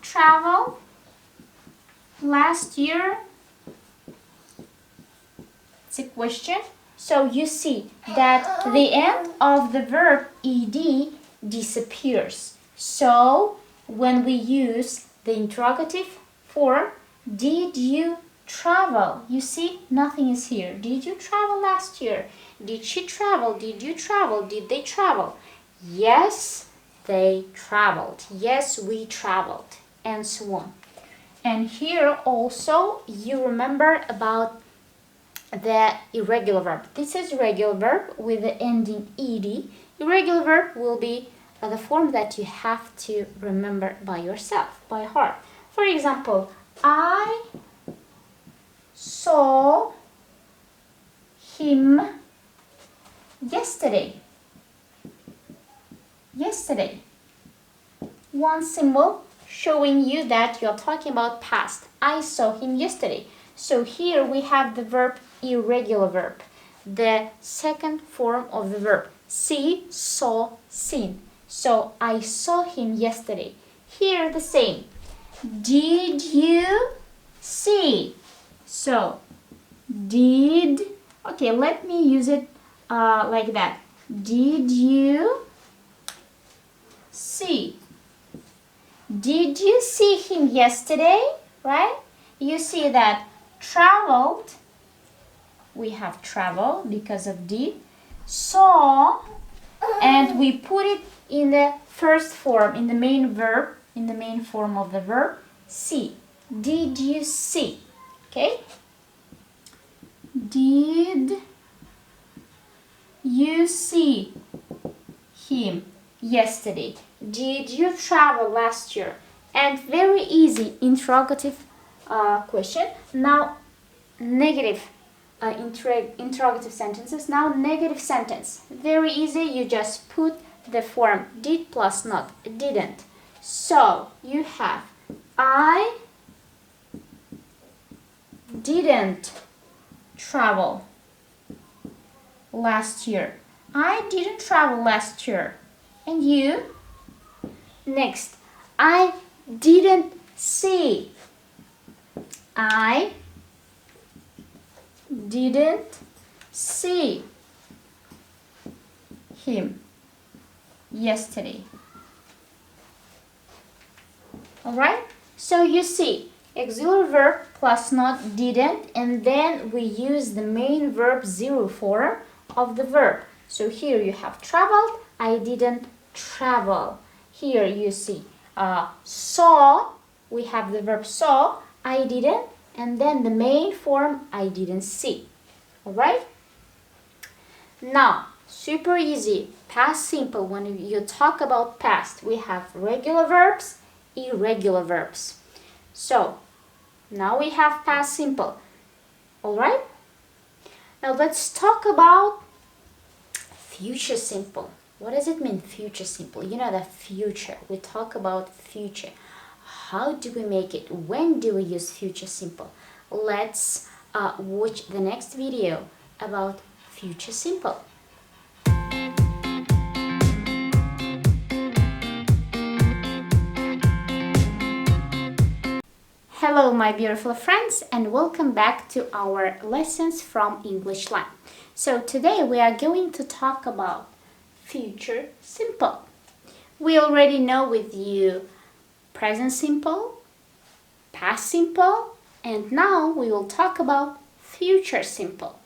travel last year? It's a question. So you see that the end of the verb ed disappears. So when we use the interrogative form, did you travel? You see, nothing is here. Did you travel last year? Did she travel? Did you travel? Did they travel? Yes, they traveled. Yes, we traveled. And so on. And here also you remember about the irregular verb. This is regular verb with the ending ed. Irregular verb will be the form that you have to remember by yourself, by heart. For example, I saw him yesterday. Yesterday. One symbol showing you that you're talking about past. I saw him yesterday. So here we have the verb irregular verb, the second form of the verb. See, saw, seen. So I saw him yesterday. Here the same. Did you see? So did, okay, let me use it like that. Did you see? Did you see him yesterday? Right? You see that traveled, we have travel because of did, saw, and we put it in the first form, in the main verb, in the main form of the verb, see. Did you see? Okay? Did you see him yesterday? Did you travel last year? And very easy interrogative question. Now negative interrogative sentences. Now negative sentence. Very easy. You just put the form did plus not, didn't. So you have I didn't travel last year. I didn't travel last year. And you? Next, I didn't see. I didn't see him yesterday. Alright? So you see, auxiliary verb plus not, didn't, and then we use the main verb zero form of the verb. So here you have traveled, I didn't travel. Here you see saw, we have the verb saw, I didn't, and then the main form I didn't see. Alright? Now, super easy, past simple. When you talk about past, we have regular verbs, irregular verbs. So, now we have past simple. Alright? Now let's talk about future simple. What does it mean, future simple? You know, the future. We talk about future. How do we make it? When do we use future simple? Let's watch the next video about future simple. Hello, my beautiful friends, and welcome back to our lessons from English Line. So today we are going to talk about future simple. We already know with you present simple, past simple, and now we will talk about future simple.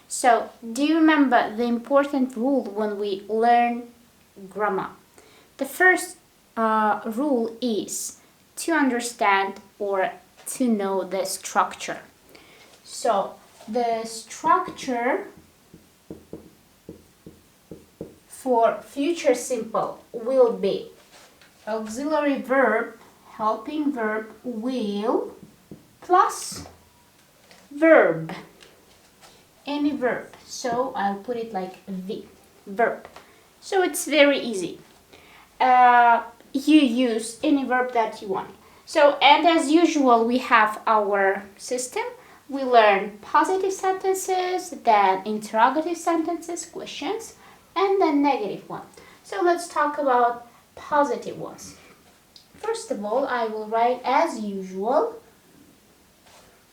So, do you remember the important rule when we learn grammar? The first rule is to understand or to know the structure. So, the structure for future simple will be auxiliary verb, helping verb, will, plus verb. Any verb. So I'll put it like the verb. So it's very easy. You use any verb that you want. So, and as usual, we have our system. We learn positive sentences, then interrogative sentences, questions, and then negative one. So let's talk about positive ones. First of all, I will write as usual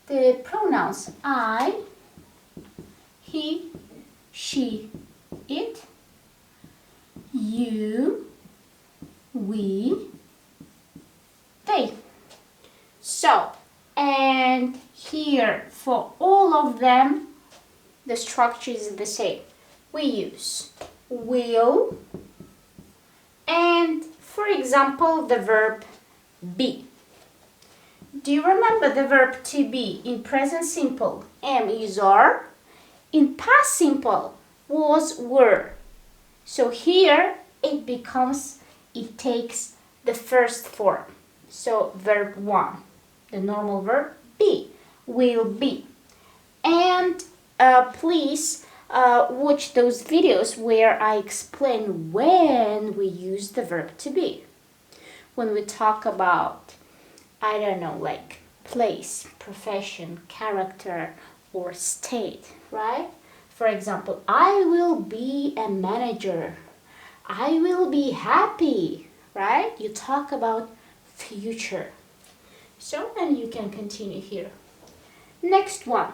the pronouns I, he, she, it, you, we, they. So, and here for all of them, the structure is the same. We use will, and for example, the verb be. Do you remember the verb to be in present simple? Am is are. In past simple was were. So here it takes the first form. So verb 1, the normal verb be, will be. And please watch those videos where I explain when we use the verb to be. When we talk about, I don't know, like place, profession, character, or state, right? For example, I will be a manager. I will be happy, right? You talk about future. So, and you can continue here. Next one.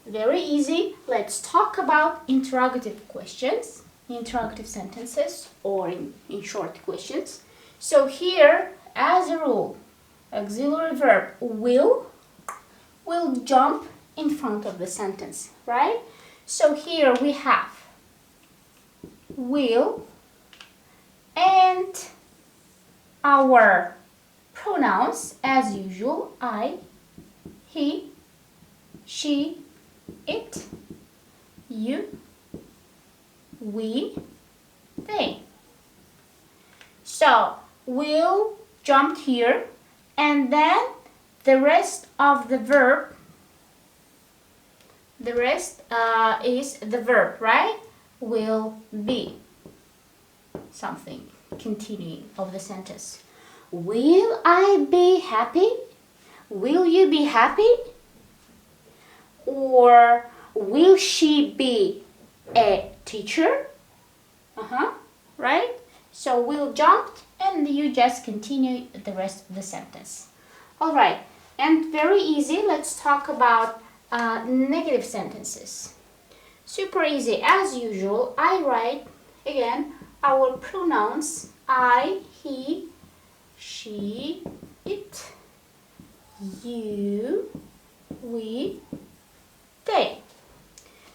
Very easy. Let's talk about interrogative questions, interrogative sentences, or in short questions. So here, as a rule, auxiliary verb will jump in front of the sentence, right? So here we have will and our pronouns as usual, I, he, she, it, you, we, they. So will jumped here, and then the rest of the verb, is the verb, right? Will be something, continuing of the sentence. Will I be happy? Will you be happy? Or will she be a teacher? Right? So will jumped and you just continue the rest of the sentence. Alright, and very easy, let's talk about negative sentences. Super easy, as usual, I write again our pronouns I, he, she, it, you, we, they.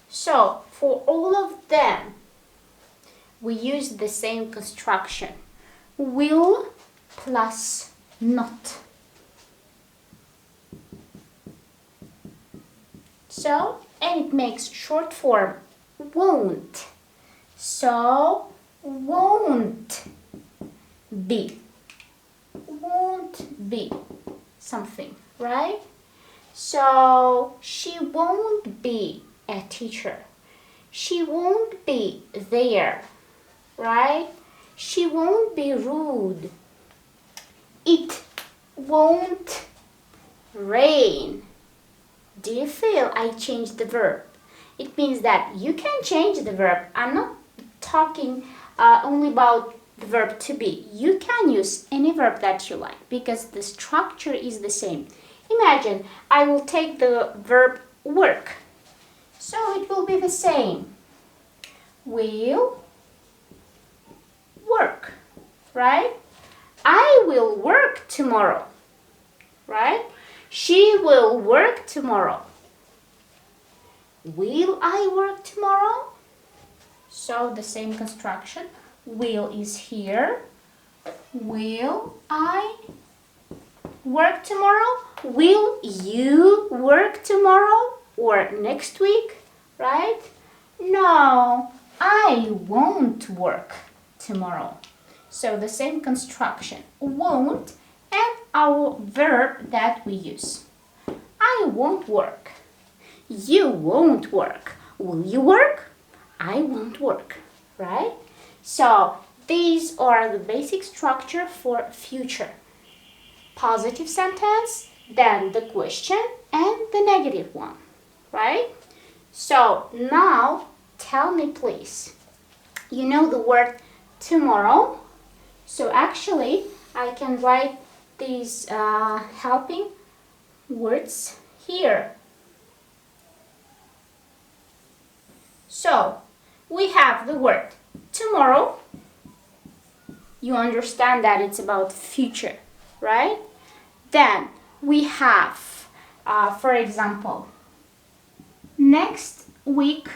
So for all of them, we use the same construction. Will plus not. So, and it makes short form won't. So, won't be. Won't be something, right? So, she won't be a teacher. She won't be there, right? She won't be rude. It won't rain. Do you feel I changed the verb? It means that you can change the verb. I'm not talking only about the verb to be. You can use any verb that you like because the structure is the same. Imagine I will take the verb work. So it will be the same. Will work, right? I will work tomorrow, right? She will work tomorrow. Will I work tomorrow? So the same construction. Will is here. Will I work tomorrow? Will you work tomorrow or next week, right? No, I won't work tomorrow. So the same construction. Won't and our verb that we use. I won't work. You won't work. Will you work? I won't work, right? So these are the basic structure for future. Positive sentence, then the question and the negative one, right? So now tell me please, you know the word tomorrow? So actually I can write these helping words here. So we have the word tomorrow. You understand that it's about future, right? Then we have, for example, next week,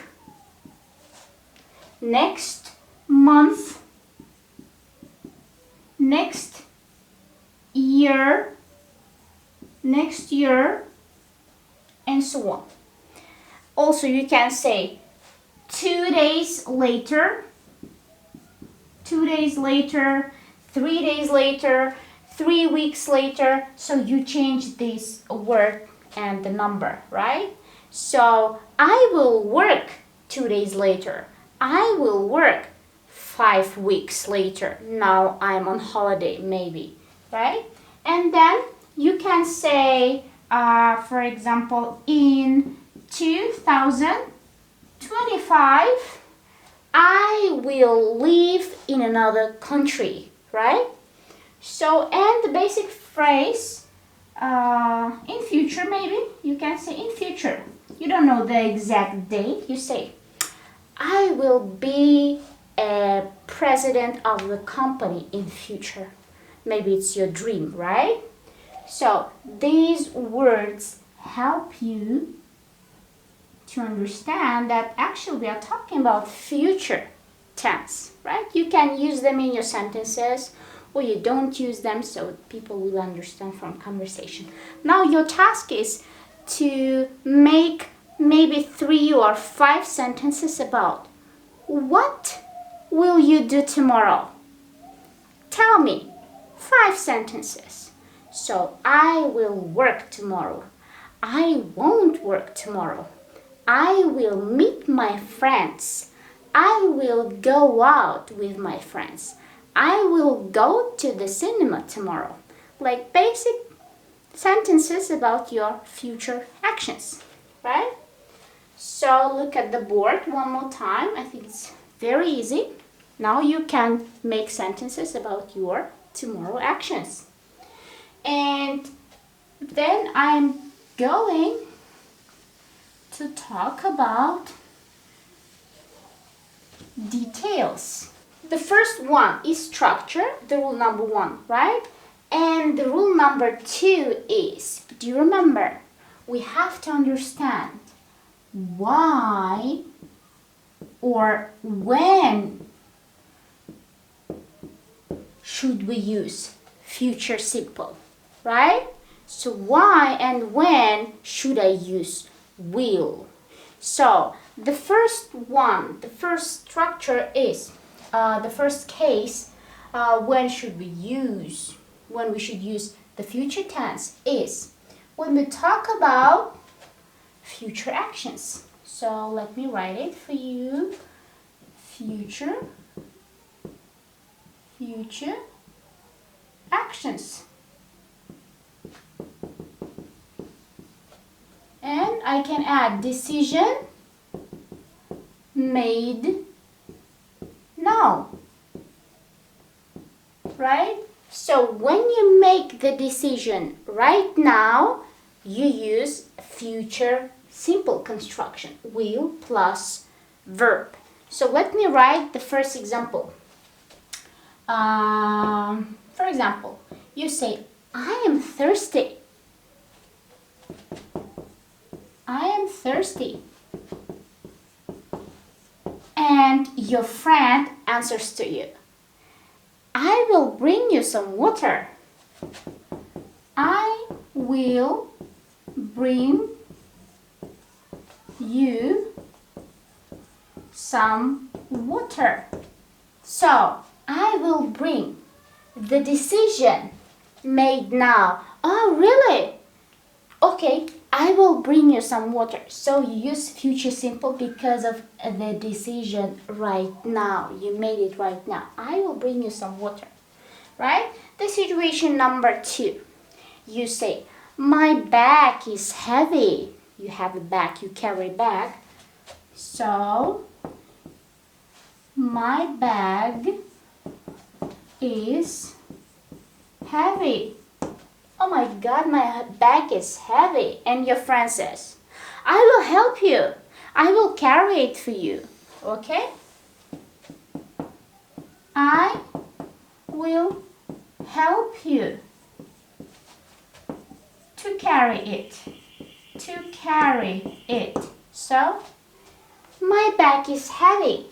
next month, next year, next year, and so on. Also, you can say 2 days later, 2 days later, 3 days later, 3 weeks later. So you change this word and the number, right? So I will work 2 days later. I will work 5 weeks later. Now I'm on holiday, maybe, right? And then you can say, for example, in 2025, I will live in another country, right? So, and the basic phrase, in future, maybe you can say in future. You don't know the exact date. You say, I will be a president of the company in future. Maybe it's your dream, right? So these words help you to understand that actually we are talking about future tense, right? You can use them in your sentences or you don't use them so people will understand from conversation. Now your task is to make maybe 3 or 5 sentences about what will you do tomorrow? Tell me 5 sentences. So I will work tomorrow. I won't work tomorrow. I will meet my friends. I will go out with my friends. I will go to the cinema tomorrow. Like basic sentences about your future actions, right? So look at the board one more time. I think it's very easy. Now you can make sentences about your tomorrow actions. And then I'm going to talk about details. The first one is structure, the rule number 1, right? And the rule number 2 is, do you remember? We have to understand why or when should we use future simple, right? So why and when should I use will? So the first one, the first structure is, the first case, when we should use the future tense is when we talk about future actions. So let me write it for you. Future actions. And I can add decision made now, right? So when you make the decision right now, you use future simple construction, will plus verb. So let me write the first example. For example, you say, I am thirsty. I am thirsty. And your friend answers to you, I will bring you some water. I will bring you some water. So, I will bring, the decision made now. Oh, really? Okay, I will bring you some water. So you use future simple because of the decision right now. You made it right now. I will bring you some water, right? The situation number 2. You say, my bag is heavy. You have a bag, you carry a bag. So, my bag is heavy. Oh my God, my bag is heavy. And your friend says, I will help you. I will carry it for you. Okay? I will help you to carry it. To carry it. So, my bag is heavy.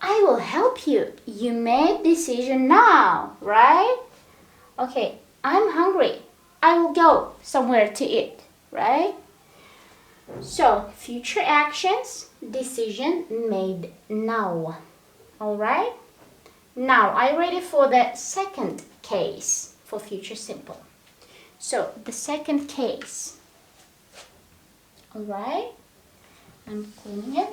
I will help you. You made decision now, right? Okay, I'm hungry. I will go somewhere to eat, right? So, future actions, decision made now. Alright? Now, are you ready for the second case for future simple? So, the second case. Alright? I'm cleaning it.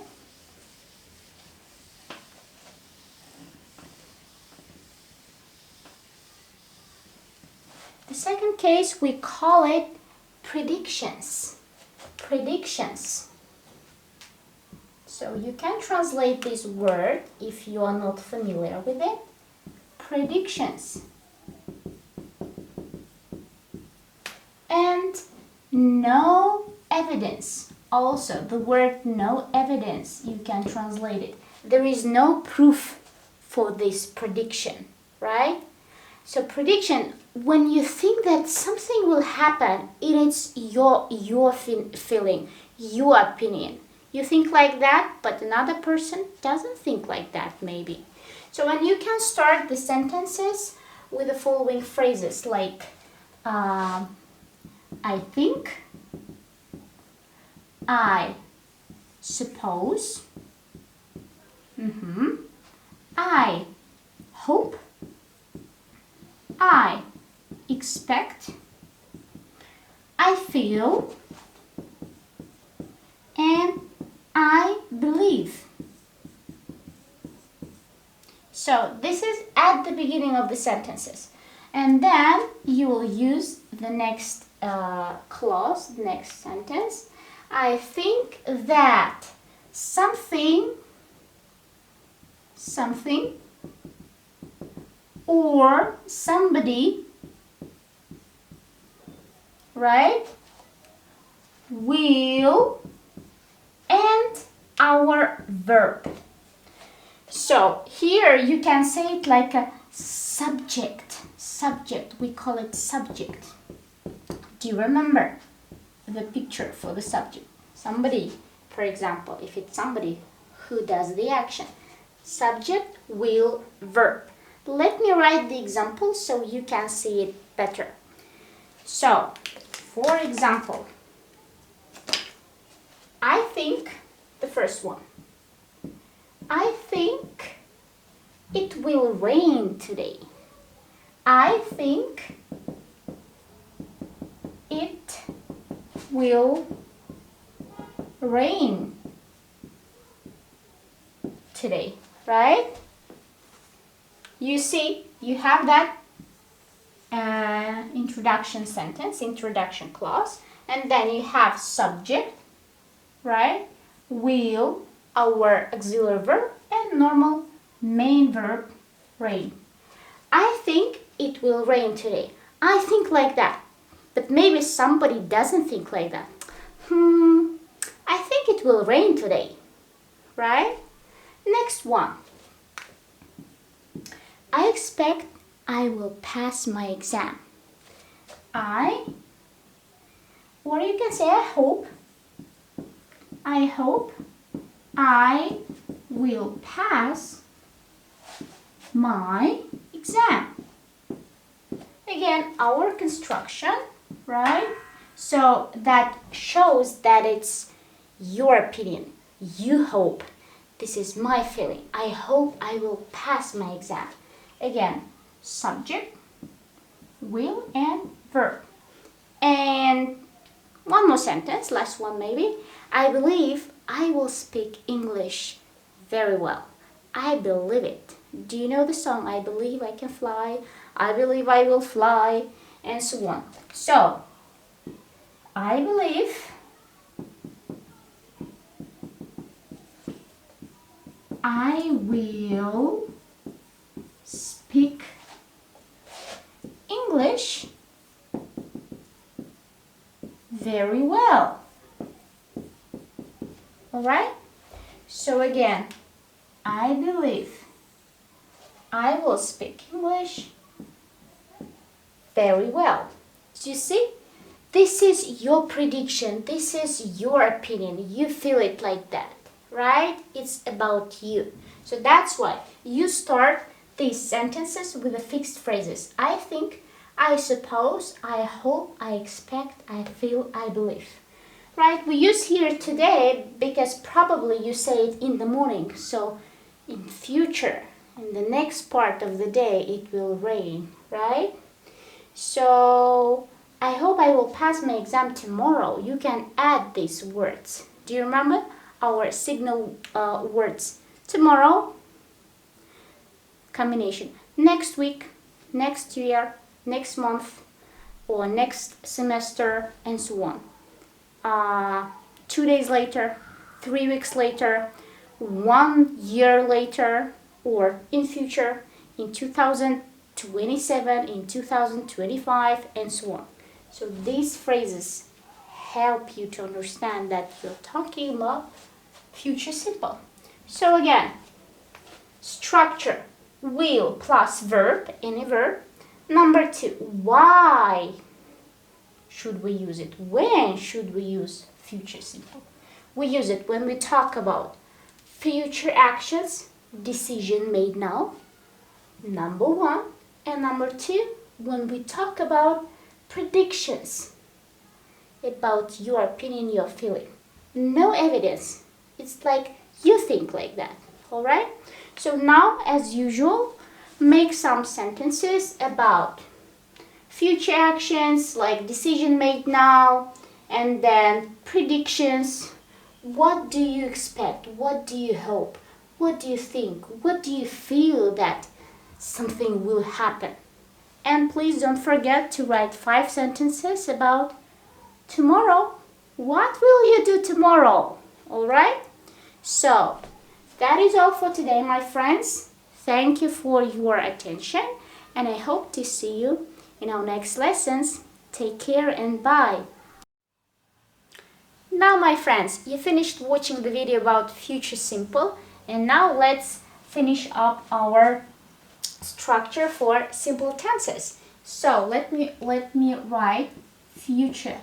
The second case, we call it predictions. Predictions. So you can translate this word if you are not familiar with it. Predictions. And no evidence. Also, the word no evidence, you can translate it. There is no proof for this prediction, right? So prediction, when you think that something will happen, it's your feeling, your opinion. You think like that, but another person doesn't think like that, maybe. So when you can start the sentences with the following phrases like, I think, I suppose, I hope, I expect, I feel, and I believe. So this is at the beginning of the sentences. And then you will use the next clause, the next sentence. I think that something or somebody, right, will, and our verb. So here you can say it like a subject. Subject, we call it subject. Do you remember the picture for the subject? Somebody, for example, if it's somebody who does the action. Subject, will, verb. Let me write the example so you can see it better. So, for example, I think, the first one, I think it will rain today. I think it will rain today, right? You see, you have that introduction sentence, introduction clause, and then you have subject, right? Will, our auxiliary verb, and normal main verb, rain. I think it will rain today. I think like that. But maybe somebody doesn't think like that. I think it will rain today, right? Next one. I expect I will pass my exam. Or you can say I hope I will pass my exam. Again, our construction, right? So that shows that it's your opinion. You hope. This is my feeling. I hope I will pass my exam. Again, subject, will, and verb. And one more sentence, last one maybe. I believe I will speak English very well. I believe it. Do you know the song, I believe I can fly, I believe I will fly, and so on. So, I believe I will speak English very well. Alright? So again, I believe I will speak English very well. Do you see? This is your prediction. This is your opinion. You feel it like that, right? It's about you. So that's why you start these sentences with the fixed phrases. I think I suppose, I hope, I expect, I feel, I believe. Right? We use here today because probably you say it in the morning. So in future, in the next part of the day, it will rain, right? So I hope I will pass my exam tomorrow. You can add these words. Do you remember our signal words? Tomorrow, combination. Next week, next year, next month, or next semester, and so on. 2 days later, 3 weeks later, 1 year later, or in future, in 2027, in 2025, and so on. So these phrases help you to understand that you're talking about future simple. So again, structure, will plus verb, any verb. Number 2, why should we use it? When should we use future simple? We use it when we talk about future actions, decision made now, number 1. And number 2, when we talk about predictions, about your opinion, your feeling. No evidence. It's like you think like that. Alright? So now, as usual, make some sentences about future actions, like decision made now, and then predictions. What do you expect? What do you hope? What do you think? What do you feel that something will happen? And please don't forget to write 5 sentences about tomorrow. What will you do tomorrow? Alright? So, that is all for today, my friends. Thank you for your attention, and I hope to see you in our next lessons. Take care and bye. Now, my friends, you finished watching the video about future simple, and now let's finish up our structure for simple tenses. So let me write future.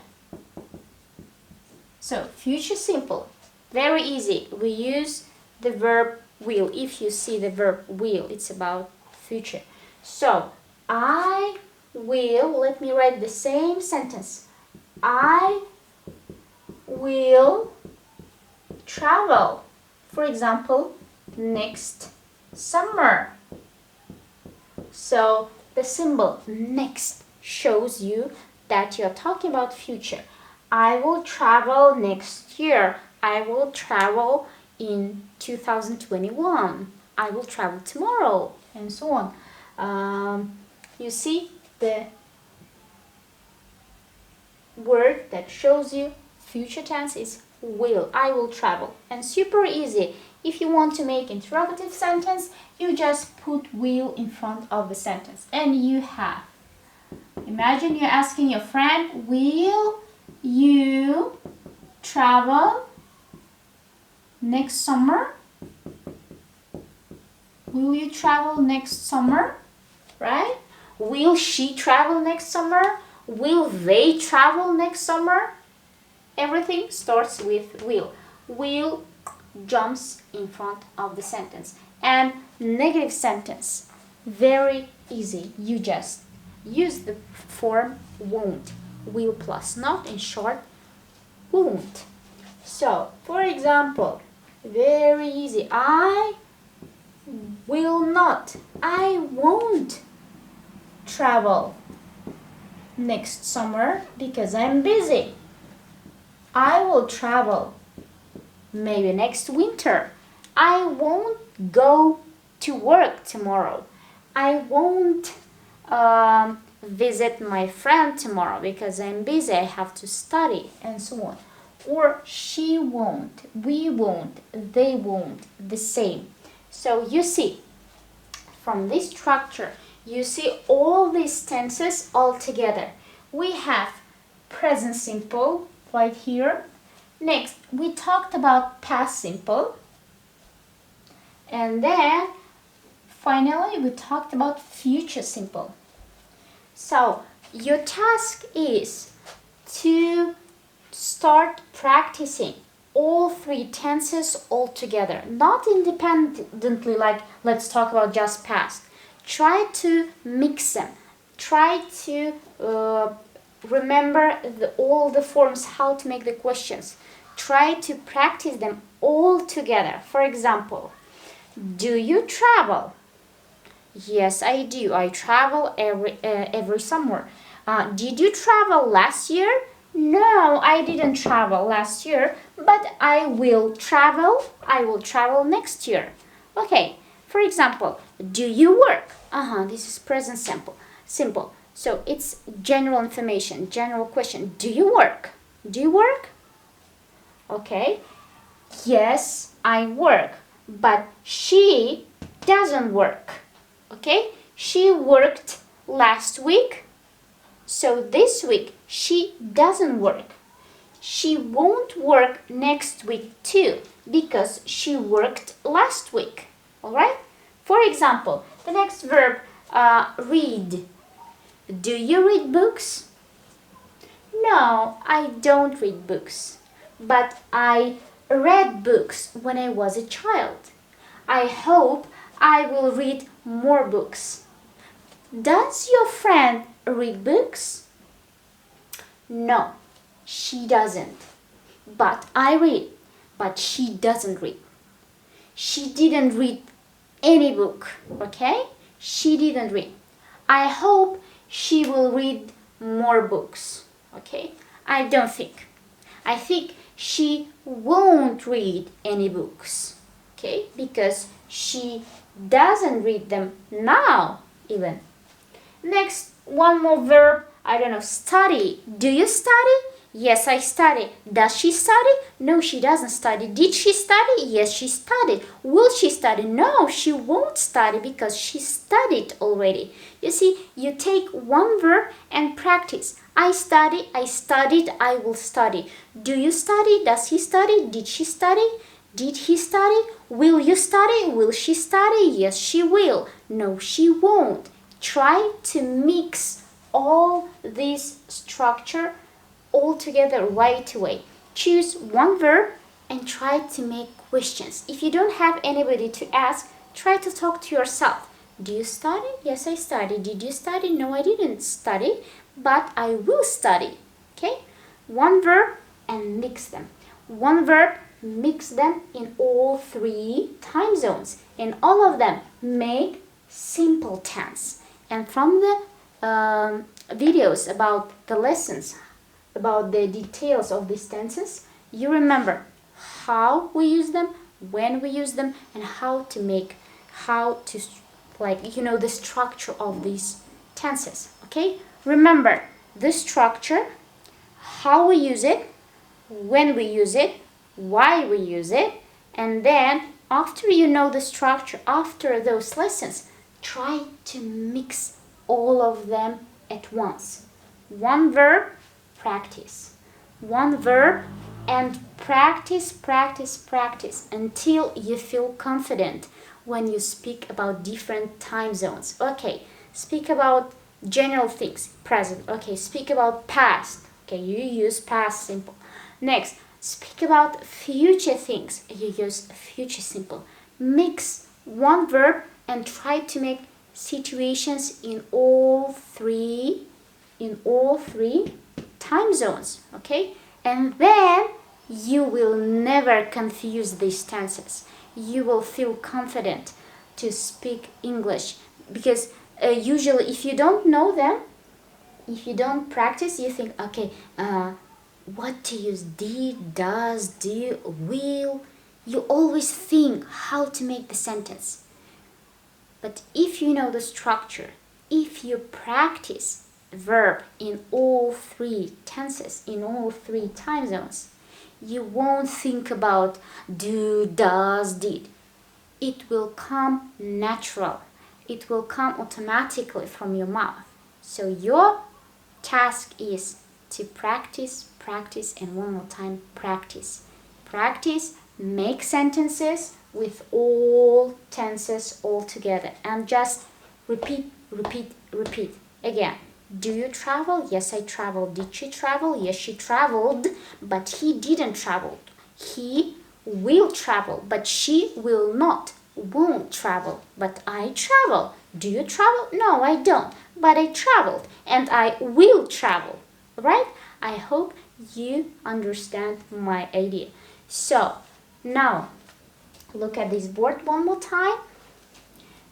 So future simple, very easy. We use the verb will. If you see the verb will, it's about future. So I will, let me write the same sentence. I will travel, for example, next summer. So the symbol next shows you that you're talking about future. I will travel next year. I will travel in 2021. I will travel tomorrow, and so on. You see the word that shows you future tense is will. I will travel. And super easy. If you want to make interrogative sentence, you just put will in front of the sentence, and you have. Imagine you're asking your friend, will you travel next summer? Will you travel next summer? Right? Will she travel next summer? Will they travel next summer? Everything starts with will. Will jumps in front of the sentence. And negative sentence, very easy. You just use the form won't. Will plus not, in short, won't. So, for example, very easy. I will not. I won't travel next summer because I'm busy. I will travel maybe next winter. I won't go to work tomorrow. I won't visit my friend tomorrow because I'm busy. I have to study, and so on. Or she won't, we won't, they won't, the same. So you see, from this structure, you see all these tenses all together. We have present simple right here. Next, we talked about past simple. And then, finally, we talked about future simple. So, your task is to start practicing all 3 tenses all together. Not independently, like let's talk about just past. Try to mix them. try to remember all the forms, how to make the questions. Try to practice them all together. For example, do you travel? Yes, I do. I travel every summer. Did you travel last year? No, I didn't travel last year, but I will travel. I will travel next year. Okay. For example, do you work? This is present simple. Simple. So it's general information, general question. Do you work? Do you work? Okay. Yes, I work, but she doesn't work. Okay? She worked last week, so this week she doesn't work. She won't work next week too, because she worked last week. Alright? For example, the next verb, read. Do you read books? No, I don't read books. But I read books when I was a child. I hope I will read more books. Does your friend read books? No, she doesn't. But I read. But she doesn't read. She didn't read any book, okay? She didn't read. I hope she will read more books, okay? I don't think. I think she won't read any books, okay? Because she doesn't read them now, even. Next, one more verb, I don't know, study. Do you study? Yes, I study. Does she study? No, she doesn't study. Did she study? Yes, she studied. Will she study? No, she won't study because she studied already. You see, you take one verb and practice. I study, I studied, I will study. Do you study? Does he study? Did she study? Did he study? Will you study? Will she study? Yes, she will. No, she won't. Try to mix all this structure all together right away. Choose one verb and try to make questions. If you don't have anybody to ask, try to talk to yourself. Do you study? Yes, I study. Did you study? No, I didn't study, but I will study. Okay? One verb and mix them. One verb, mix them in all 3 time zones. In all of them, make simple tense. And from the videos about the lessons, about the details of these tenses, you remember how we use them, when we use them, and how to the structure of these tenses. Okay? Remember the structure, how we use it, when we use it, why we use it, and then after you know the structure, after those lessons, try to mix all of them at once. One verb, practice. One verb and practice until you feel confident when you speak about different time zones. Okay, speak about general things, present. Okay, speak about past. Okay, you use past simple. Next, speak about future things. You use future simple. Mix one verb and try to make situations in all three time zones, okay? And then you will never confuse these tenses. You will feel confident to speak English because usually if you don't know them, if you don't practice, you think, okay, what to use, did, does, do, will. You always think how to make the sentence. But if you know the structure, if you practice verb in all 3 tenses, in all 3 time zones, you won't think about do, does, did. It will come natural. It will come automatically from your mouth. So your task is to practice, and one more time, practice. Practice, make sentences with all tenses all together and just repeat again. Do you travel? Yes, I traveled. Did she travel? Yes, she traveled, but he didn't travel. He will travel, but she will not, won't travel, but I travel. Do you travel? No, I don't, but I traveled and I will travel, right? I hope you understand my idea. So now look at this board one more time.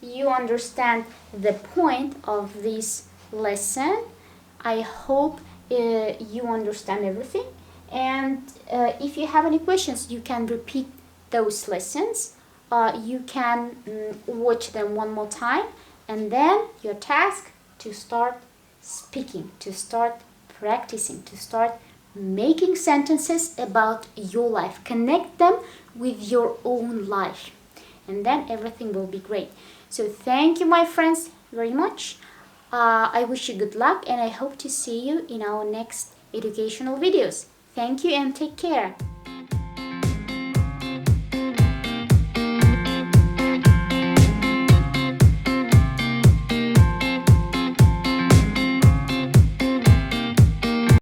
You understand the point of this lesson. I hope you understand everything. And if you have any questions, you can repeat those lessons. You can watch them one more time. And then your task to start speaking, to start practicing, to start making sentences about your life. Connect them with your own life. And then everything will be great. So thank you, my friends, very much. I wish you good luck and I hope to see you in our next educational videos. Thank you and take care.